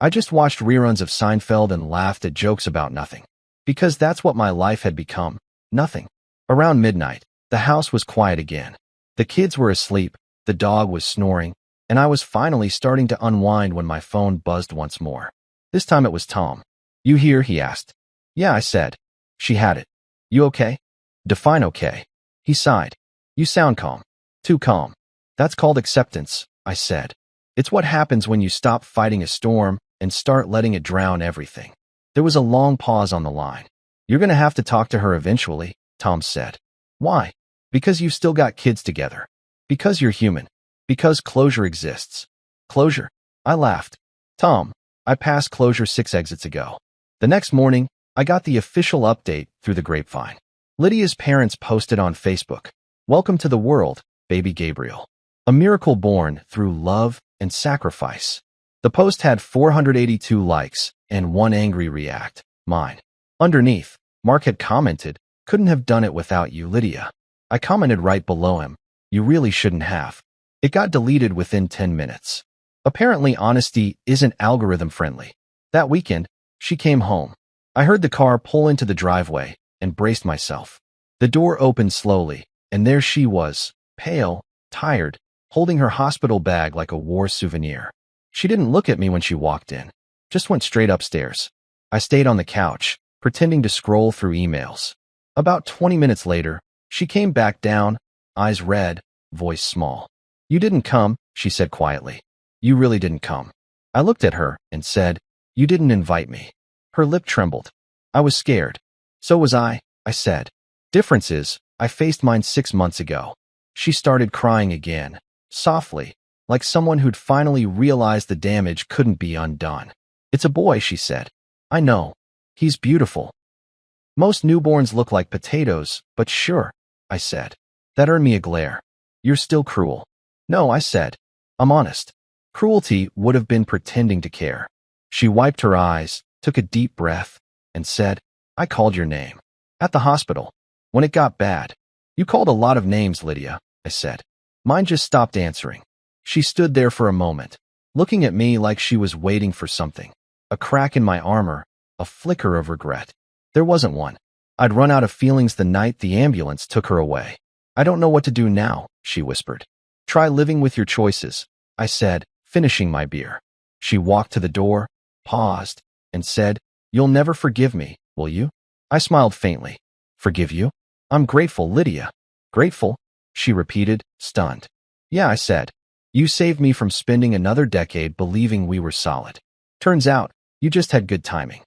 I just watched reruns of Seinfeld and laughed at jokes about nothing. Because that's what my life had become. Nothing. Around midnight, the house was quiet again. The kids were asleep, the dog was snoring, and I was finally starting to unwind when my phone buzzed once more. This time it was Tom. "You here?" he asked. "Yeah," I said. She had it. "You okay?" "Define okay." He sighed. "You sound calm." "Too calm." "That's called acceptance," I said. "It's what happens when you stop fighting a storm and start letting it drown everything." There was a long pause on the line. "You're going to have to talk to her eventually," Tom said. "Why?" "Because you've still got kids together. Because you're human. Because closure exists." "Closure?" I laughed. "Tom, I passed closure 6 exits ago." The next morning, I got the official update through the grapevine. Lydia's parents posted on Facebook, "Welcome to the world, baby Gabriel. A miracle born through love and sacrifice." The post had 482 likes and one angry react, mine. Underneath, Mark had commented, "Couldn't have done it without you, Lydia." I commented right below him, "You really shouldn't have." It got deleted within 10 minutes. Apparently, honesty isn't algorithm friendly. That weekend, she came home. I heard the car pull into the driveway and braced myself. The door opened slowly, and there she was, pale, tired, holding her hospital bag like a war souvenir. She didn't look at me when she walked in, just went straight upstairs. I stayed on the couch, pretending to scroll through emails. About 20 minutes later, she came back down, eyes red, voice small. "You didn't come," she said quietly. "You really didn't come." I looked at her and said, "You didn't invite me." Her lip trembled. I was scared. "So was I said. "Difference is, I faced mine 6 months ago." She started crying again, softly, like someone who'd finally realized the damage couldn't be undone. "It's a boy," she said. "I know. He's beautiful." "Most newborns look like potatoes, but sure," I said. That earned me a glare. "You're still cruel." "No," I said. "I'm honest." Cruelty would have been pretending to care. She wiped her eyes, took a deep breath, and said, "I called your name. At the hospital. When it got bad." "You called a lot of names, Lydia," I said. Mine just stopped answering. She stood there for a moment, looking at me like she was waiting for something. A crack in my armor, a flicker of regret. There wasn't one. I'd run out of feelings the night the ambulance took her away. "I don't know what to do now," she whispered. "Try living with your choices," I said, finishing my beer. She walked to the door, paused, and said, "You'll never forgive me, will you?" I smiled faintly. "Forgive you? I'm grateful, Lydia." "Grateful?" she repeated, stunned. "Yeah," I said. "You saved me from spending another decade believing we were solid. Turns out, you just had good timing."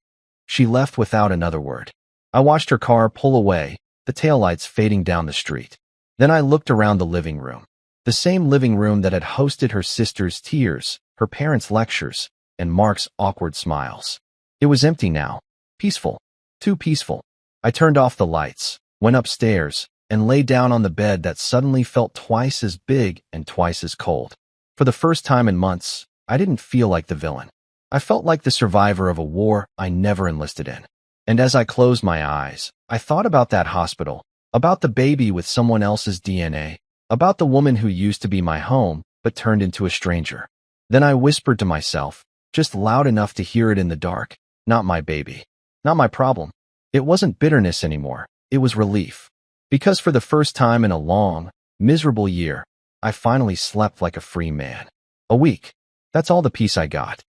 She left without another word. I watched her car pull away, the taillights fading down the street. Then I looked around the living room. The same living room that had hosted her sister's tears, her parents' lectures, and Mark's awkward smiles. It was empty now. Peaceful. Too peaceful. I turned off the lights, went upstairs, and lay down on the bed that suddenly felt twice as big and twice as cold. For the first time in months, I didn't feel like the villain. I felt like the survivor of a war I never enlisted in. And as I closed my eyes, I thought about that hospital, about the baby with someone else's DNA, about the woman who used to be my home but turned into a stranger. Then I whispered to myself, just loud enough to hear it in the dark, "Not my baby. Not my problem." It wasn't bitterness anymore. It was relief. Because for the first time in a long, miserable year, I finally slept like a free man. A week. That's all the peace I got.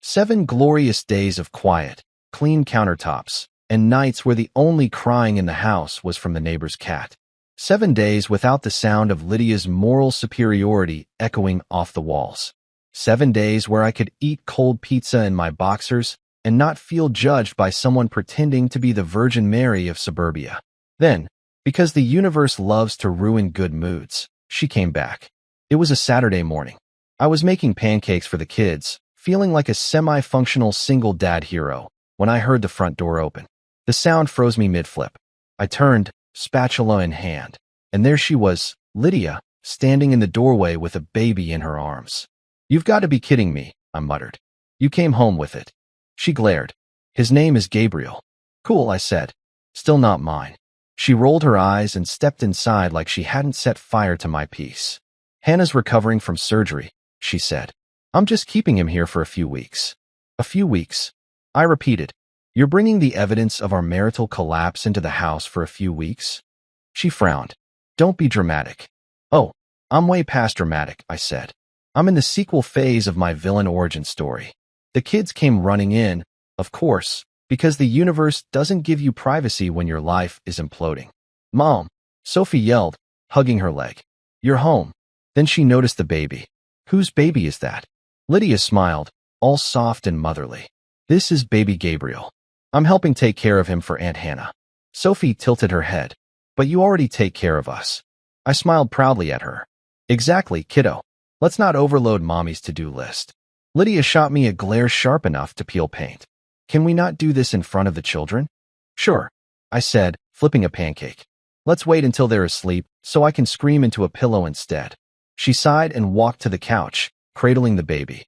7 glorious days of quiet, clean countertops, and nights where the only crying in the house was from the neighbor's cat. 7 days without the sound of Lydia's moral superiority echoing off the walls. 7 days where I could eat cold pizza in my boxers and not feel judged by someone pretending to be the Virgin Mary of suburbia. Then, because the universe loves to ruin good moods, she came back. It was a Saturday morning. I was making pancakes for the kids, feeling like a semi-functional single dad hero, when I heard the front door open. The sound froze me mid-flip. I turned, spatula in hand, and there she was, Lydia, standing in the doorway with a baby in her arms. "You've got to be kidding me," I muttered. "You came home with it." She glared. "His name is Gabriel." "Cool," I said. "Still not mine." She rolled her eyes and stepped inside like she hadn't set fire to my peace. "Hannah's recovering from surgery," she said. "I'm just keeping him here for a few weeks." "A few weeks?" I repeated. "You're bringing the evidence of our marital collapse into the house for a few weeks?" She frowned. "Don't be dramatic." "Oh, I'm way past dramatic," I said. "I'm in the sequel phase of my villain origin story." The kids came running in, of course, because the universe doesn't give you privacy when your life is imploding. "Mom," Sophie yelled, hugging her leg. "You're home." Then she noticed the baby. "Whose baby is that?" Lydia smiled, all soft and motherly. "This is baby Gabriel. I'm helping take care of him for Aunt Hannah." Sophie tilted her head. "But you already take care of us." I smiled proudly at her. "Exactly, kiddo. Let's not overload Mommy's to-do list." Lydia shot me a glare sharp enough to peel paint. "Can we not do this in front of the children?" "Sure," I said, flipping a pancake. "Let's wait until they're asleep so I can scream into a pillow instead." She sighed and walked to the couch, cradling the baby.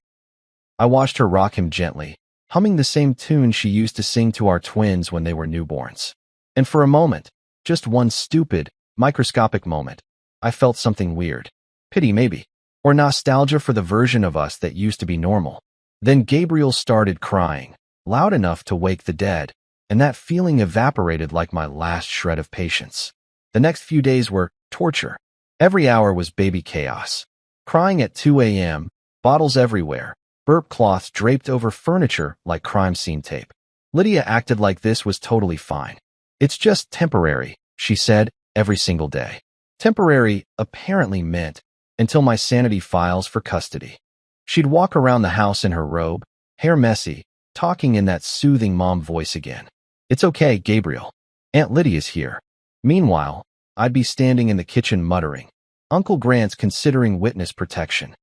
I watched her rock him gently, humming the same tune she used to sing to our twins when they were newborns. And for a moment, just one stupid, microscopic moment, I felt something weird. Pity maybe, or nostalgia for the version of us that used to be normal. Then Gabriel started crying, loud enough to wake the dead, and that feeling evaporated like my last shred of patience. The next few days were torture. Every hour was baby chaos. Crying at 2 a.m., bottles everywhere, burp cloths draped over furniture like crime scene tape. Lydia acted like this was totally fine. "It's just temporary," she said, every single day. Temporary apparently meant until my sanity files for custody. She'd walk around the house in her robe, hair messy, talking in that soothing mom voice again. "It's okay, Gabriel. Aunt Lydia's here." Meanwhile, I'd be standing in the kitchen muttering, "Uncle Grant's considering witness protection."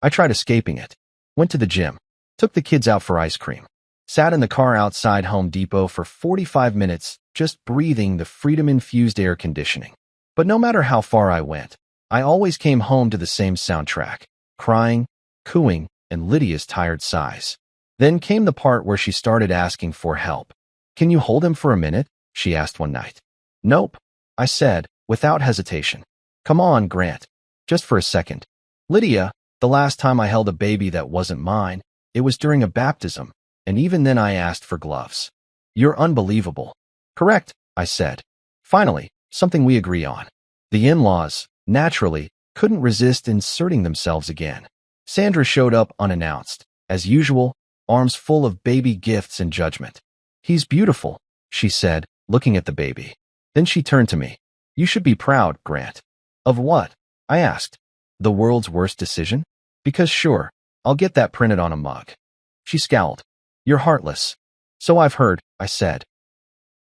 I tried escaping it. Went to the gym. Took the kids out for ice cream. Sat in the car outside Home Depot for 45 minutes, just breathing the freedom-infused air conditioning. But no matter how far I went, I always came home to the same soundtrack: crying, cooing, and Lydia's tired sighs. Then came the part where she started asking for help. "Can you hold him for a minute?" she asked one night. "Nope," I said, without hesitation. "Come on, Grant. Just for a second." "Lydia, the last time I held a baby that wasn't mine, it was during a baptism, and even then I asked for gloves." "You're unbelievable." "Correct," I said. Finally, something we agree on. The in-laws, naturally, couldn't resist inserting themselves again. Sandra showed up unannounced, as usual, arms full of baby gifts and judgment. "He's beautiful," she said, looking at the baby. Then she turned to me. "You should be proud, Grant." "Of what?" I asked. "The world's worst decision?" "Because sure, I'll get that printed on a mug." She scowled. "You're heartless." "So I've heard," I said.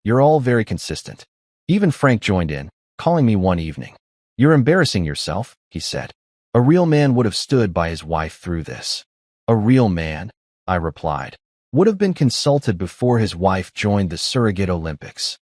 "You're all very consistent." Even Frank joined in, calling me one evening. "You're embarrassing yourself," he said. "A real man would have stood by his wife through this." "A real man," I replied, "would have been consulted before his wife joined the Surrogate Olympics."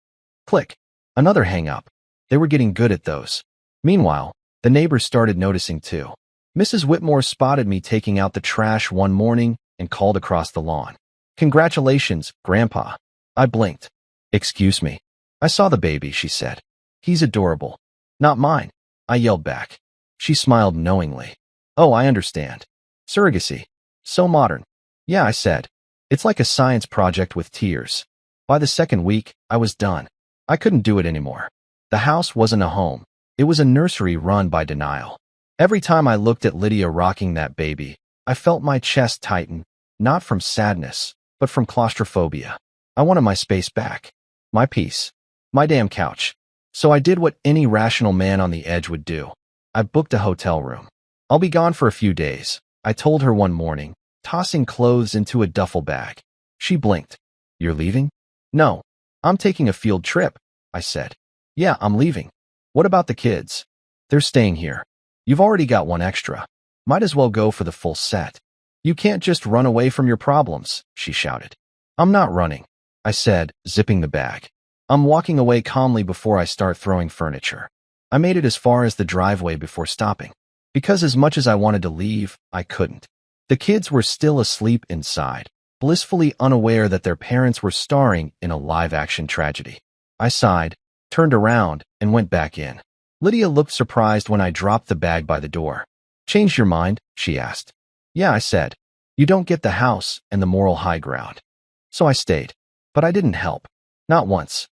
Click. Another hang-up. They were getting good at those. Meanwhile, the neighbors started noticing too. Mrs. Whitmore spotted me taking out the trash one morning and called across the lawn. "Congratulations, Grandpa." I blinked. "Excuse me." "I saw the baby," she said. "He's adorable." "Not mine," I yelled back. She smiled knowingly. "Oh, I understand. Surrogacy. So modern." "Yeah," I said. "It's like a science project with tears." By the second week, I was done. I couldn't do it anymore. The house wasn't a home. It was a nursery run by denial. Every time I looked at Lydia rocking that baby, I felt my chest tighten, not from sadness, but from claustrophobia. I wanted my space back. my peace, my damn couch. So I did what any rational man on the edge would do. I booked a hotel room. I'll be gone for a few days, I told her one morning, tossing clothes into a duffel bag. She blinked. You're leaving? No, I'm taking a field trip, I said. Yeah, I'm leaving. What about the kids? They're staying here. You've already got one extra. Might as well go for the full set. You can't just run away from your problems, she shouted. I'm not running, I said, zipping the bag. I'm walking away calmly before I start throwing furniture. I made it as far as the driveway before stopping. Because as much as I wanted to leave, I couldn't. The kids were still asleep inside, blissfully unaware that their parents were starring in a live-action tragedy. I sighed, turned around, and went back in. Lydia looked surprised when I dropped the bag by the door. Changed your mind? She asked. Yeah, I said. You don't get the house and the moral high ground. So I stayed. But I didn't help. Not once.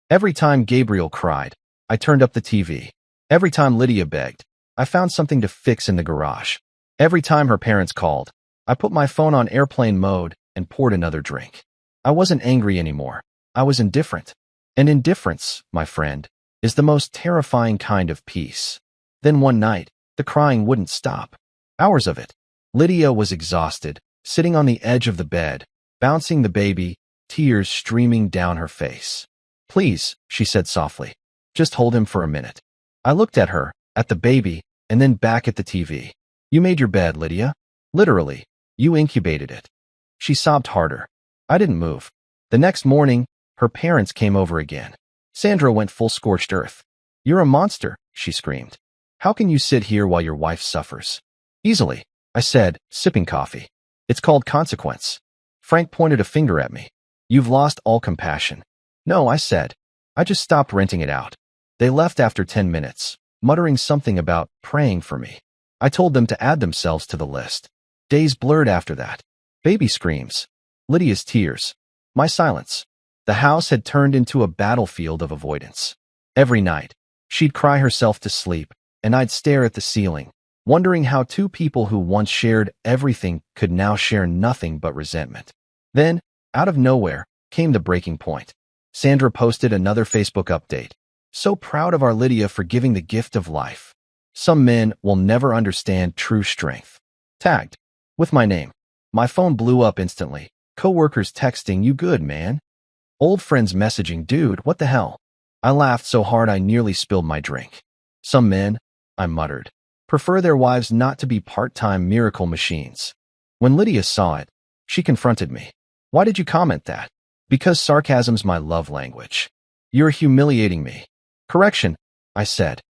Every time Gabriel cried, I turned up the TV. Every time Lydia begged, I found something to fix in the garage. Every time her parents called, I put my phone on airplane mode and poured another drink. I wasn't angry anymore. I was indifferent. And indifference, my friend, is the most terrifying kind of peace. Then one night, the crying wouldn't stop. Hours of it. Lydia was exhausted, sitting on the edge of the bed, bouncing the baby, tears streaming down her face. Please, she said softly, just hold him for a minute. I looked at her, at the baby, and then back at the TV. You made your bed, Lydia. Literally, you incubated it. She sobbed harder. I didn't move. The next morning, her parents came over again. Sandra went full scorched earth. You're a monster, she screamed. How can you sit here while your wife suffers? Easily, I said, sipping coffee. It's called consequence. Frank pointed a finger at me. You've lost all compassion. No, I said. I just stopped renting it out. They left after 10 minutes, muttering something about praying for me. I told them to add themselves to the list. Days blurred after that. Baby screams. Lydia's tears. My silence. The house had turned into a battlefield of avoidance. Every night, she'd cry herself to sleep, and I'd stare at the ceiling, wondering how two people who once shared everything could now share nothing but resentment. Then, out of nowhere, came the breaking point. Sandra posted another Facebook update. So proud of our Lydia for giving the gift of life. Some men will never understand true strength. Tagged. With my name. My phone blew up instantly. Coworkers texting, you good, man? Old friends messaging, dude, what the hell? I laughed so hard I nearly spilled my drink. Some men, I muttered, prefer their wives not to be part-time miracle machines. When Lydia saw it, she confronted me. Why did you comment that? Because sarcasm's my love language. You're humiliating me. Correction, I said.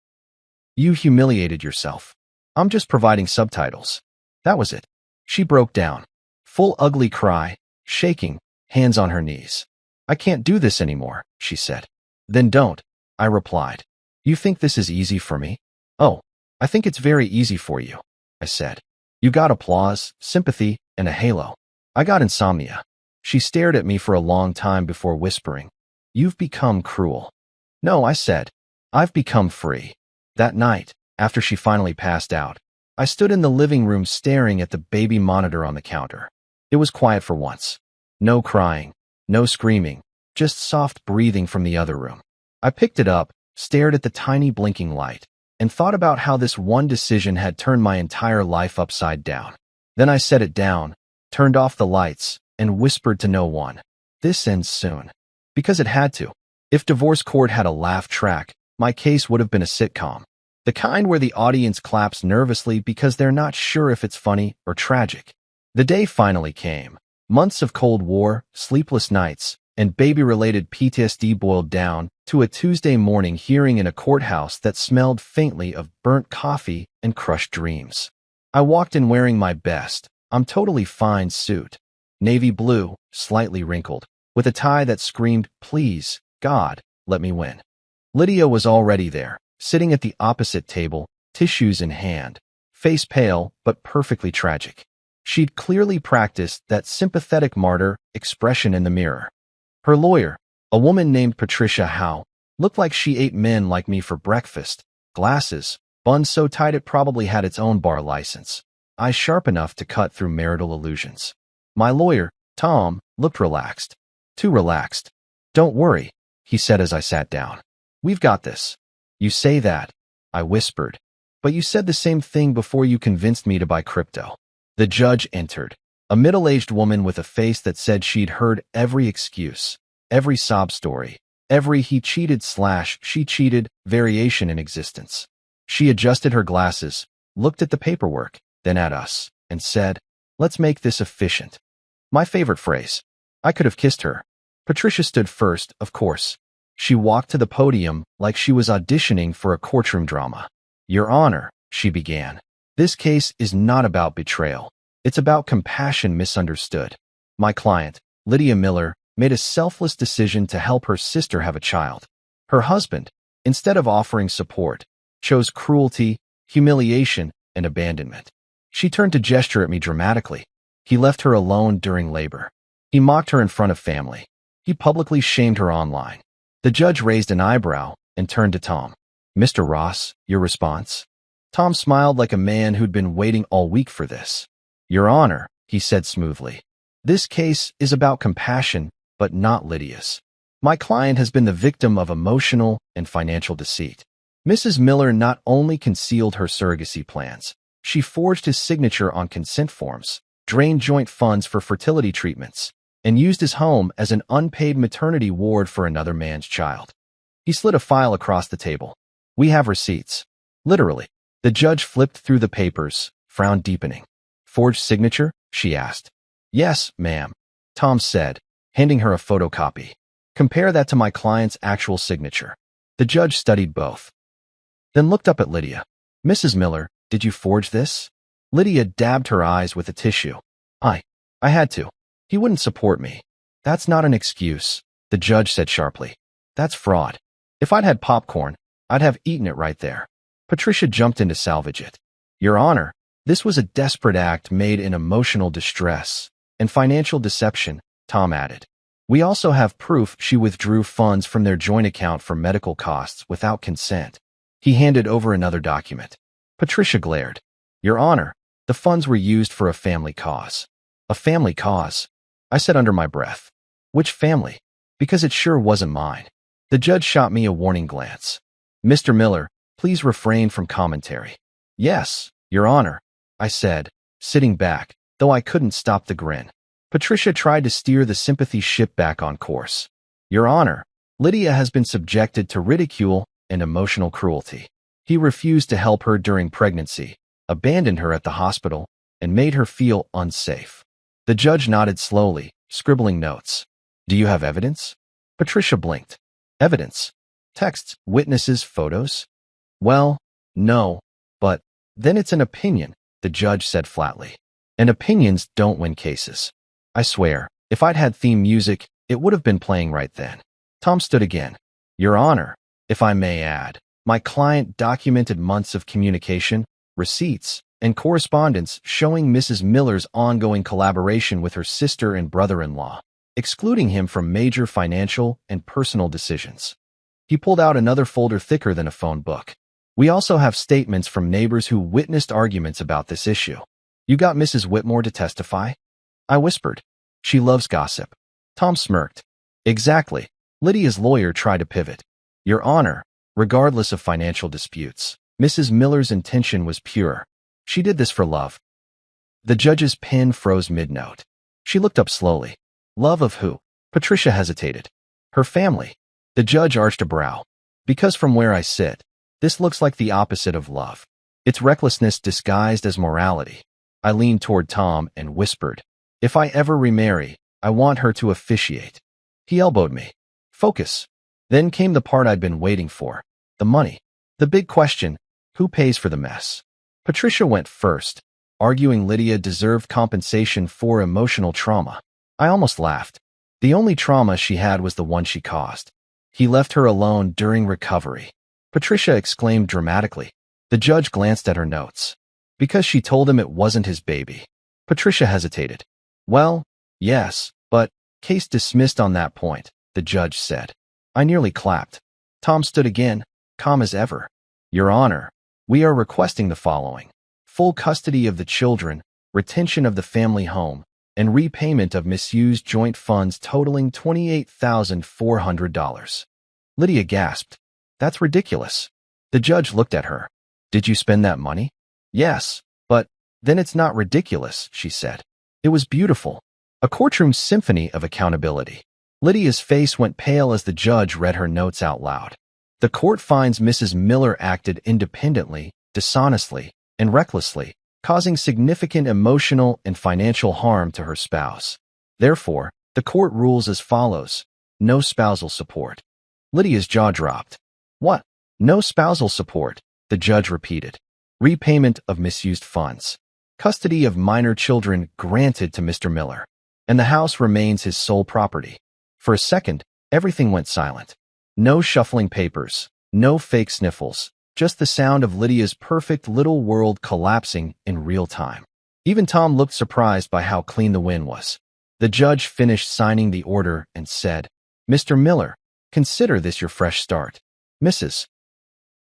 You humiliated yourself. I'm just providing subtitles. That was it. She broke down. Full ugly cry, shaking, hands on her knees. I can't do this anymore, she said. Then don't, I replied. You think this is easy for me? Oh, I think it's very easy for you, I said. You got applause, sympathy, and a halo. I got insomnia. She stared at me for a long time before whispering, You've become cruel. No, I said. I've become free. That night, after she finally passed out, I stood in the living room staring at the baby monitor on the counter. It was quiet for once. No crying, no screaming, just soft breathing from the other room. I picked it up, stared at the tiny blinking light, and thought about how this one decision had turned my entire life upside down. Then I set it down, turned off the lights, and whispered to no one, This ends soon. Because it had to. If divorce court had a laugh track, my case would have been a sitcom. The kind where the audience claps nervously because they're not sure if it's funny or tragic. The day finally came. Months of Cold War, sleepless nights, and baby-related PTSD boiled down to a Tuesday morning hearing in a courthouse that smelled faintly of burnt coffee and crushed dreams. I walked in wearing my best, I'm totally fine suit. Navy blue, slightly wrinkled, with a tie that screamed, Please, God, let me win. Lydia was already there, sitting at the opposite table, tissues in hand, face pale but perfectly tragic. She'd clearly practiced that sympathetic martyr expression in the mirror. Her lawyer, a woman named Patricia Howe, looked like she ate men like me for breakfast, glasses, bun so tight it probably had its own bar license, eyes sharp enough to cut through marital illusions. My lawyer, Tom, looked relaxed. Too relaxed. Don't worry, he said as I sat down. We've got this. You say that, I whispered. But you said the same thing before you convinced me to buy crypto. The judge entered, a middle-aged woman with a face that said she'd heard every excuse, every sob story, every he cheated/she cheated variation in existence. She adjusted her glasses, looked at the paperwork, then at us, and said, "Let's make this efficient." My favorite phrase. I could have kissed her. Patricia stood first, of course. She walked to the podium like she was auditioning for a courtroom drama. "Your Honor," she began, "this case is not about betrayal. It's about compassion misunderstood. My client, Lydia Miller, made a selfless decision to help her sister have a child. Her husband, instead of offering support, chose cruelty, humiliation, and abandonment. She turned to gesture at me dramatically. He left her alone during labor. He mocked her in front of family. He publicly shamed her online." The judge raised an eyebrow and turned to Tom. "Mr. Ross, your response?" Tom smiled like a man who'd been waiting all week for this. "Your Honor," he said smoothly, "this case is about compassion, but not Lydia's. My client has been the victim of emotional and financial deceit. Mrs. Miller not only concealed her surrogacy plans, she forged his signature on consent forms, drained joint funds for fertility treatments, and used his home as an unpaid maternity ward for another man's child." He slid a file across the table. "We have receipts." Literally. The judge flipped through the papers, frown deepening. "Forged signature?" she asked. "Yes, ma'am," Tom said, handing her a photocopy. "Compare that to my client's actual signature." The judge studied both, then looked up at Lydia. "Mrs. Miller, did you forge this?" Lydia dabbed her eyes with a tissue. I had to. He wouldn't support me." "That's not an excuse," the judge said sharply. "That's fraud. If I'd had popcorn, I'd have eaten it right there." Patricia jumped in to salvage it. "Your Honor, this was a desperate act made in emotional distress and financial deception," Tom added. "We also have proof she withdrew funds from their joint account for medical costs without consent." He handed over another document. Patricia glared. "Your Honor, the funds were used for a family cause." "A family cause?" I said under my breath. "Which family? Because it sure wasn't mine." The judge shot me a warning glance. "Mr. Miller, please refrain from commentary." "Yes, Your Honor," I said, sitting back, though I couldn't stop the grin. Patricia tried to steer the sympathy ship back on course. "Your Honor, Lydia has been subjected to ridicule and emotional cruelty. He refused to help her during pregnancy, abandoned her at the hospital, and made her feel unsafe." The judge nodded slowly, scribbling notes. "Do you have evidence?" Patricia blinked. "Evidence? Texts, witnesses, photos?" "Well, no, but then it's an opinion," the judge said flatly. "And opinions don't win cases. I swear, if I'd had theme music, it would have been playing right then." Tom stood again. "Your Honor, if I may add, my client documented months of communication, receipts, and correspondence showing Mrs. Miller's ongoing collaboration with her sister and brother-in-law, excluding him from major financial and personal decisions." He pulled out another folder thicker than a phone book. "We also have statements from neighbors who witnessed arguments about this issue." "You got Mrs. Whitmore to testify?" I whispered. "She loves gossip." Tom smirked. "Exactly." Lydia's lawyer tried to pivot. "Your Honor, regardless of financial disputes, Mrs. Miller's intention was pure. She did this for love." The judge's pen froze mid-note. She looked up slowly. "Love of who?" Patricia hesitated. "Her family." The judge arched a brow. "Because from where I sit, this looks like the opposite of love. It's recklessness disguised as morality." I leaned toward Tom and whispered, "If I ever remarry, I want her to officiate." He elbowed me. "Focus." Then came the part I'd been waiting for. The money. The big question, who pays for the mess? Patricia went first, arguing Lydia deserved compensation for emotional trauma. I almost laughed. The only trauma she had was the one she caused. He left her alone during recovery. Patricia exclaimed dramatically. The judge glanced at her notes. "Because she told him it wasn't his baby." Patricia hesitated. "Well, yes, but case dismissed on that point," the judge said. I nearly clapped. Tom stood again, calm as ever. "Your Honor, we are requesting the following: full custody of the children, retention of the family home, and repayment of misused joint funds totaling $28,400. Lydia gasped. That's ridiculous. The judge looked at her. Did you spend that money? Yes, but then it's not ridiculous, she said. It was beautiful. A courtroom symphony of accountability. Lydia's face went pale as the judge read her notes out loud. The court finds Mrs. Miller acted independently, dishonestly, and recklessly, causing significant emotional and financial harm to her spouse. Therefore, the court rules as follows. No spousal support. Lydia's jaw dropped. What? No spousal support, the judge repeated. Repayment of misused funds. Custody of minor children granted to Mr. Miller. And the house remains his sole property. For a second, everything went silent. No shuffling papers, no fake sniffles, just the sound of Lydia's perfect little world collapsing in real time. Even Tom looked surprised by how clean the win was. The judge finished signing the order and said, Mr. Miller, consider this your fresh start. Mrs.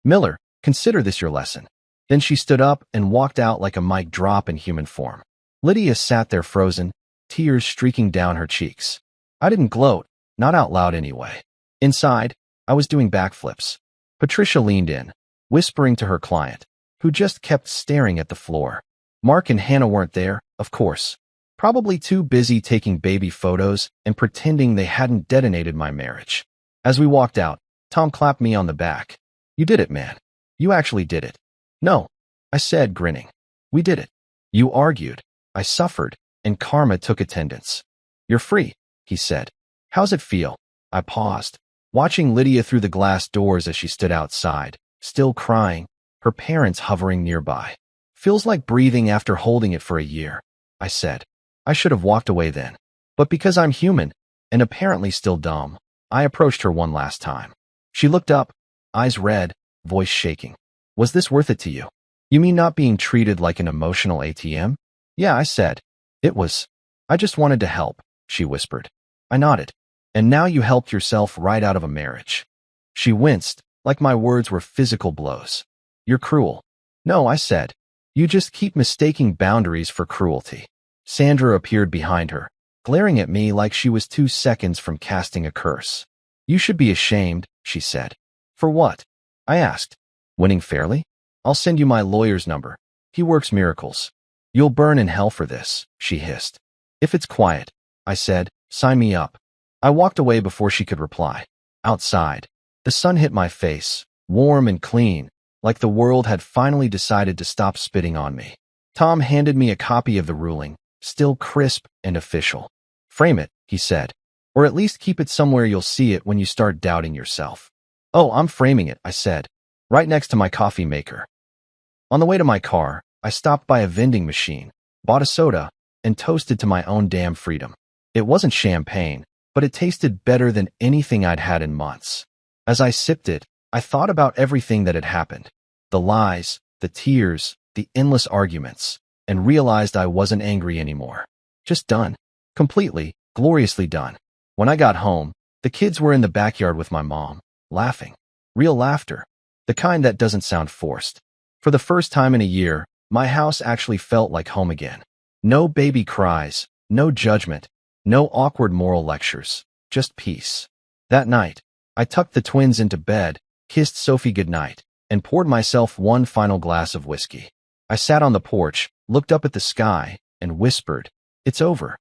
Miller, consider this your lesson. Then she stood up and walked out like a mic drop in human form. Lydia sat there frozen, tears streaking down her cheeks. I didn't gloat, not out loud anyway. Inside, I was doing backflips. Patricia leaned in, whispering to her client, who just kept staring at the floor. Mark and Hannah weren't there, of course. Probably too busy taking baby photos and pretending they hadn't detonated my marriage. As we walked out, Tom clapped me on the back. You did it, man. You actually did it. No, I said, grinning. We did it. You argued. I suffered, and karma took attendance. You're free, he said. How's it feel? I paused, watching Lydia through the glass doors as she stood outside, still crying, her parents hovering nearby. Feels like breathing after holding it for a year, I said. I should have walked away then. But because I'm human, and apparently still dumb, I approached her one last time. She looked up, eyes red, voice shaking. Was this worth it to you? You mean not being treated like an emotional ATM? Yeah, I said. It was. I just wanted to help, she whispered. I nodded. And now you helped yourself right out of a marriage. She winced, like my words were physical blows. You're cruel. No, I said. You just keep mistaking boundaries for cruelty. Sandra appeared behind her, glaring at me like she was 2 seconds from casting a curse. You should be ashamed, she said. For what? I asked. Winning fairly? I'll send you my lawyer's number. He works miracles. You'll burn in hell for this, she hissed. If it's quiet, I said, sign me up. I walked away before she could reply. Outside, the sun hit my face, warm and clean, like the world had finally decided to stop spitting on me. Tom handed me a copy of the ruling, still crisp and official. Frame it, he said, or at least keep it somewhere you'll see it when you start doubting yourself. Oh, I'm framing it, I said, right next to my coffee maker. On the way to my car, I stopped by a vending machine, bought a soda, and toasted to my own damn freedom. It wasn't champagne, but it tasted better than anything I'd had in months. As I sipped it, I thought about everything that had happened. The lies, the tears, the endless arguments, and realized I wasn't angry anymore. Just done. Completely, gloriously done. When I got home, the kids were in the backyard with my mom, laughing. Real laughter. The kind that doesn't sound forced. For the first time in a year, my house actually felt like home again. No baby cries, no judgment, no awkward moral lectures, just peace. That night, I tucked the twins into bed, kissed Sophie goodnight, and poured myself one final glass of whiskey. I sat on the porch, looked up at the sky, and whispered, it's over.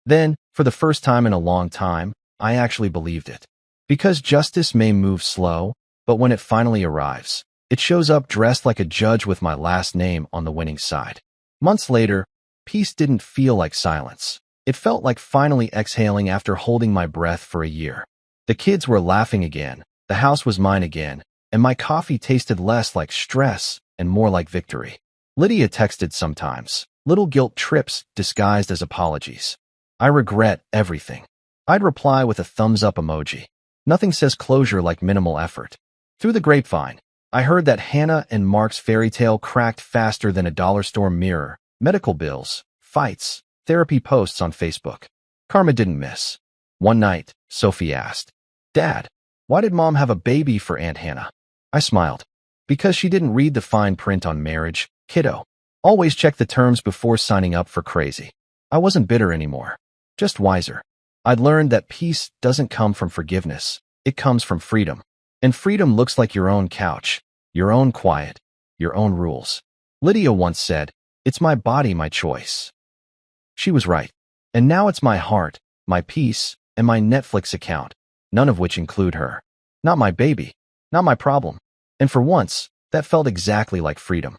Then, for the first time in a long time, I actually believed it. Because justice may move slow, but when it finally arrives, it shows up dressed like a judge with my last name on the winning side. Months later, peace didn't feel like silence. It felt like finally exhaling after holding my breath for a year. The kids were laughing again, the house was mine again, and my coffee tasted less like stress and more like victory. Lydia texted sometimes, little guilt trips disguised as apologies. I regret everything. I'd reply with a thumbs up emoji. Nothing says closure like minimal effort. Through the grapevine, I heard that Hannah and Mark's fairy tale cracked faster than a dollar store mirror, medical bills, fights, therapy posts on Facebook. Karma didn't miss. One night, Sophie asked, Dad, why did Mom have a baby for Aunt Hannah? I smiled. Because she didn't read the fine print on marriage, kiddo. Always check the terms before signing up for crazy. I wasn't bitter anymore, just wiser. I'd learned that peace doesn't come from forgiveness. It comes from freedom. And freedom looks like your own couch, your own quiet, your own rules. Lydia once said, "It's my body, my choice." She was right. And now it's my heart, my peace, and my Netflix account, none of which include her. Not my baby, not my problem. And for once, that felt exactly like freedom.